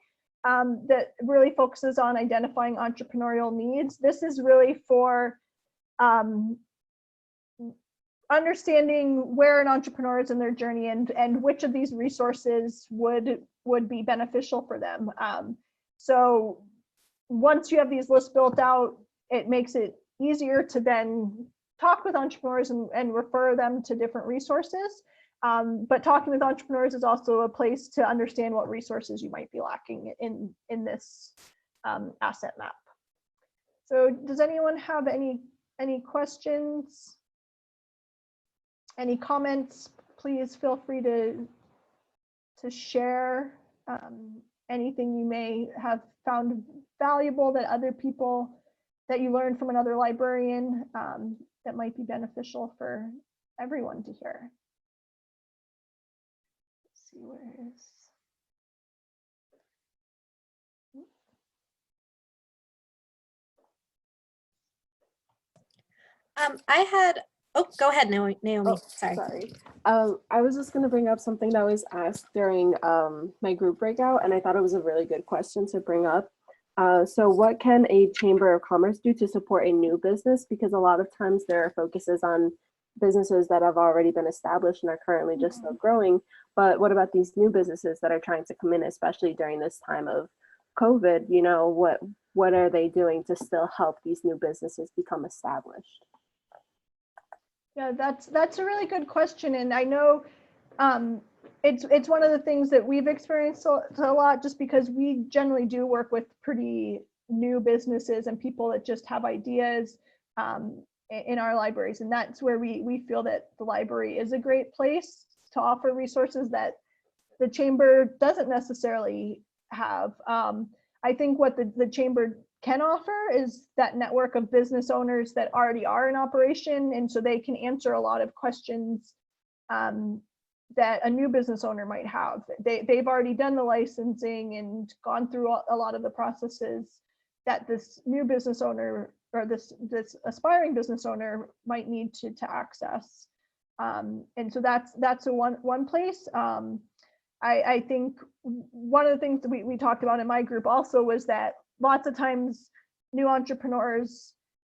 that really focuses on identifying entrepreneurial needs. This is really for understanding where an entrepreneur is in their journey and which of these resources would be beneficial for them. So once you have these lists built out, it makes it easier to then talk with entrepreneurs and refer them to different resources. But talking with entrepreneurs is also a place to understand what resources you might be lacking in this asset map. So does anyone have any questions? Any comments? Please feel free to share anything you may have found valuable that other people that you learned from another librarian that might be beneficial for everyone to hear. Let's see, where is. I had, oh, go ahead, Naomi. Oh, Sorry. I was just going to bring up something that was asked during my group breakout, and I thought it was a really good question to bring up. So what can a chamber of commerce do to support a new business? Because a lot of times there are focuses on businesses that have already been established and are currently just still growing. But what about these new businesses that are trying to come in, especially during this time of COVID? You know, what are they doing to still help these new businesses become established? Yeah, that's a really good question, and I know it's one of the things that we've experienced a lot, just because we generally do work with pretty new businesses and people that just have ideas in our libraries, and that's where we feel that the library is a great place to offer resources that the chamber doesn't necessarily have. I think what the chamber can offer is that network of business owners that already are in operation, and so they can answer a lot of questions that a new business owner might have. They've already done the licensing and gone through a lot of the processes that this new business owner or this aspiring business owner might need to access. And so that's one place. I think one of the things that we talked about in my group also was that lots of times new entrepreneurs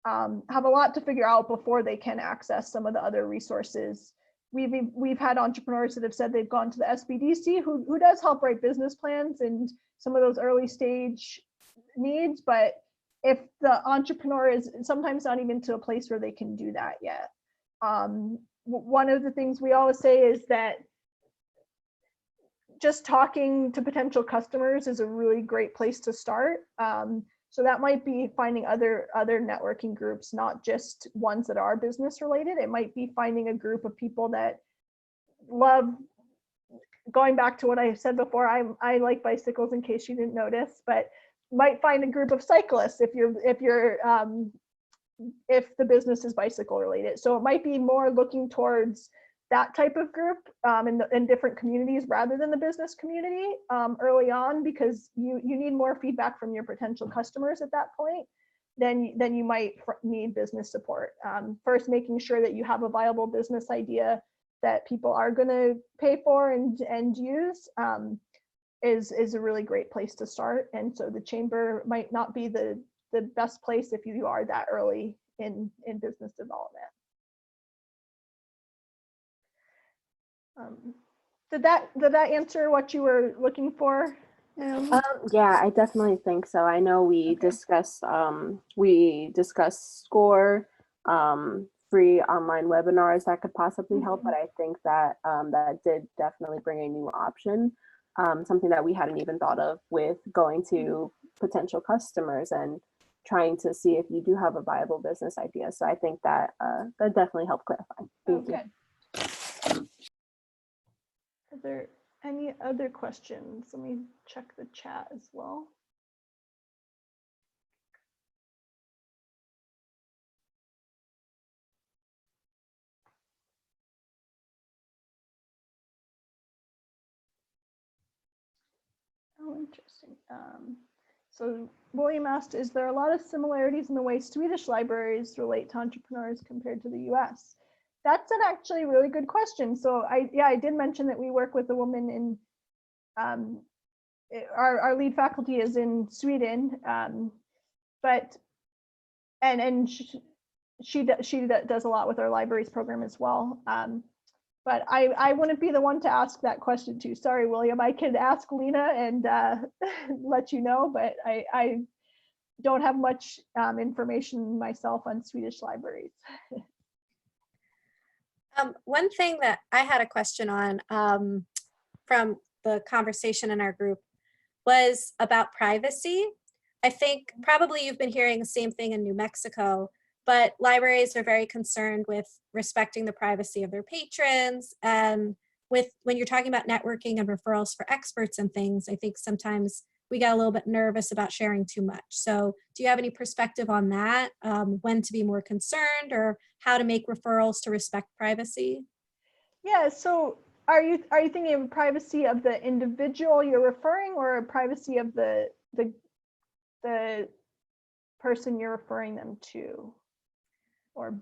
have a lot to figure out before they can access some of the other resources. We've had entrepreneurs that have said they've gone to the SBDC, who does help write business plans and some of those early stage needs, but if the entrepreneur is sometimes not even to a place where they can do that yet. One of the things we always say is that just talking to potential customers is a really great place to start. So that might be finding other networking groups, not just ones that are business related. It might be finding a group of people that love, going back to what I said before, I like bicycles, in case you didn't notice, but might find a group of cyclists if the business is bicycle related. So it might be more looking towards that type of group in different communities rather than the business community early on, because you need more feedback from your potential customers at that point than you might need business support. First, making sure that you have a viable business idea that people are going to pay for and use is a really great place to start. And so the chamber might not be the best place if you are that early in business development. Did that answer what you were looking for? Yeah, I definitely think so. I know we discussed SCORE, free online webinars that could possibly help, but I think that that did definitely bring a new option, something that we hadn't even thought of, with going to potential customers and trying to see if you do have a viable business idea. So I think that that definitely helped clarify. Thank you. Are there any other questions? Let me check the chat as well. interesting. So William asked, is there a lot of similarities in the way Swedish libraries relate to entrepreneurs compared to the US? That's an actually really good question. So I did mention that we work with a woman in, our lead faculty is in Sweden, but, and she does a lot with our libraries program as well. But I wouldn't be the one to ask that question to. Sorry, William. I could ask Lena and let you know, but I don't have much information myself on Swedish libraries. One thing that I had a question on from the conversation in our group was about privacy. I think probably you've been hearing the same thing in New Mexico, but libraries are very concerned with respecting the privacy of their patrons. And when you're talking about networking and referrals for experts and things, I think sometimes we get a little bit nervous about sharing too much. So do you have any perspective on that? When to be more concerned or how to make referrals to respect privacy? Yeah, so are you thinking of privacy of the individual you're referring or privacy of the person you're referring them to? Or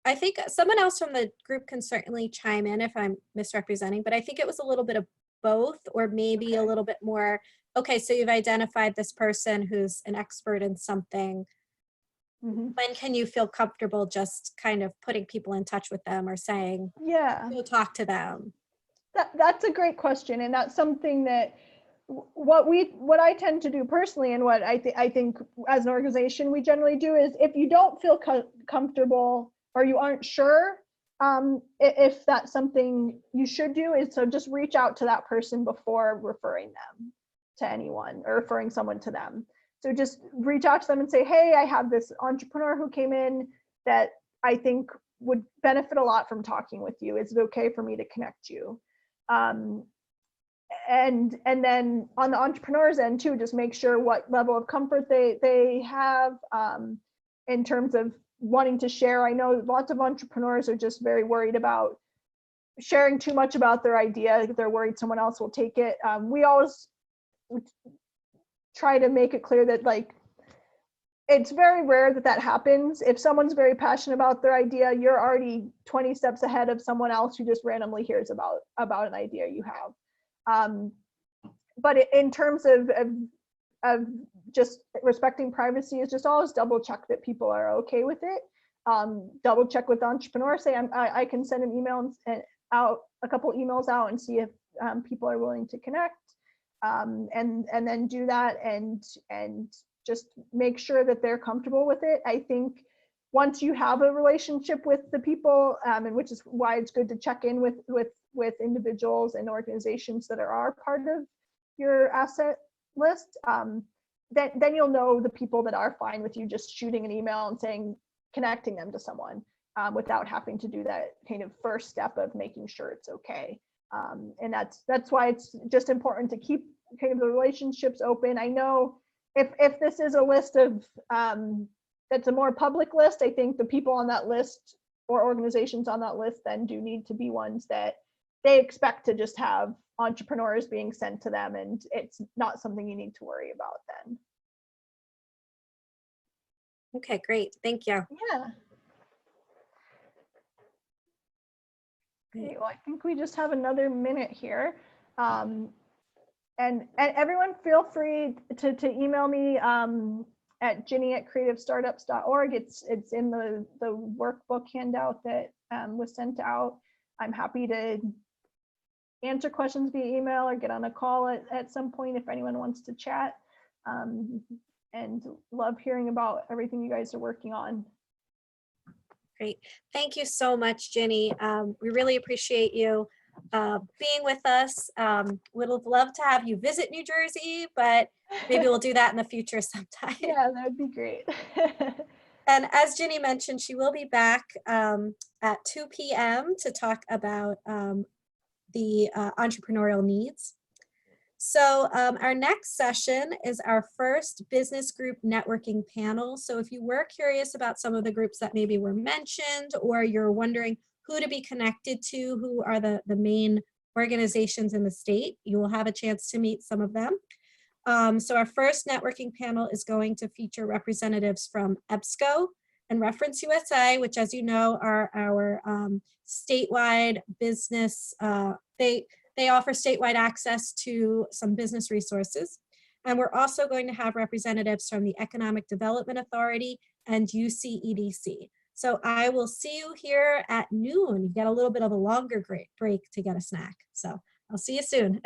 I think someone else from the group can certainly chime in if I'm misrepresenting, but I think it was a little bit of both, or maybe a little bit more, okay, so you've identified this person who's an expert in something. Mm-hmm. When can you feel comfortable just kind of putting people in touch with them or saying, yeah, go talk to them? That's a great question. And that's something that what I tend to do personally, and what I think as an organization we generally do, is if you don't feel comfortable or you aren't sure if that's something you should do, is so just reach out to that person before referring them to anyone or referring someone to them. So just reach out to them and say, hey, I have this entrepreneur who came in that I think would benefit a lot from talking with you. Is it okay for me to connect you? And then on the entrepreneur's end too, just make sure what level of comfort they have in terms of wanting to share. I know lots of entrepreneurs are just very worried about sharing too much about their idea. They're worried someone else will take it. We always try to make it clear that, like, it's very rare that happens. If someone's very passionate about their idea, you're already 20 steps ahead of someone else who just randomly hears about an idea you have. But in terms of just respecting privacy, is just always double check that people are okay with it. Double check with the entrepreneur. Say I can send an email and out a couple emails out and see if people are willing to connect, and then do that and just make sure that they're comfortable with it. I think once you have a relationship with the people, and which is why it's good to check in with individuals and organizations that are part of your asset list, then you'll know the people that are fine with you just shooting an email and saying, connecting them to someone without having to do that kind of first step of making sure it's okay. And that's why it's just important to keep kind of the relationships open. I know if this is a list of that's a more public list, I think the people on that list or organizations on that list then do need to be ones that they expect to just have entrepreneurs being sent to them, and it's not something you need to worry about then. Okay, great. Thank you. Yeah. Okay, well, I think we just have another minute here. And everyone feel free to email me at Ginny@creativestartups.org. It's in the workbook handout that was sent out. I'm happy to answer questions via email or get on a call at some point if anyone wants to chat. And love hearing about everything you guys are working on. Great. Thank you so much, Ginny. We really appreciate you being with us. Would have loved to have you visit New Jersey, but maybe we'll do that in the future sometime. Yeah, that would be great. And as Ginny mentioned, she will be back at 2 p.m. to talk about the entrepreneurial needs. So our next session is our first business group networking panel. So if you were curious about some of the groups that maybe were mentioned, or you're wondering who to be connected to, who are the main organizations in the state, you will have a chance to meet some of them. So our first networking panel is going to feature representatives from EBSCO and Reference USA, which, as you know, are our statewide business. They offer statewide access to some business resources. And we're also going to have representatives from the Economic Development Authority and UCEDC. So I will see you here at noon. You get a little bit of a longer break to get a snack. So I'll see you soon.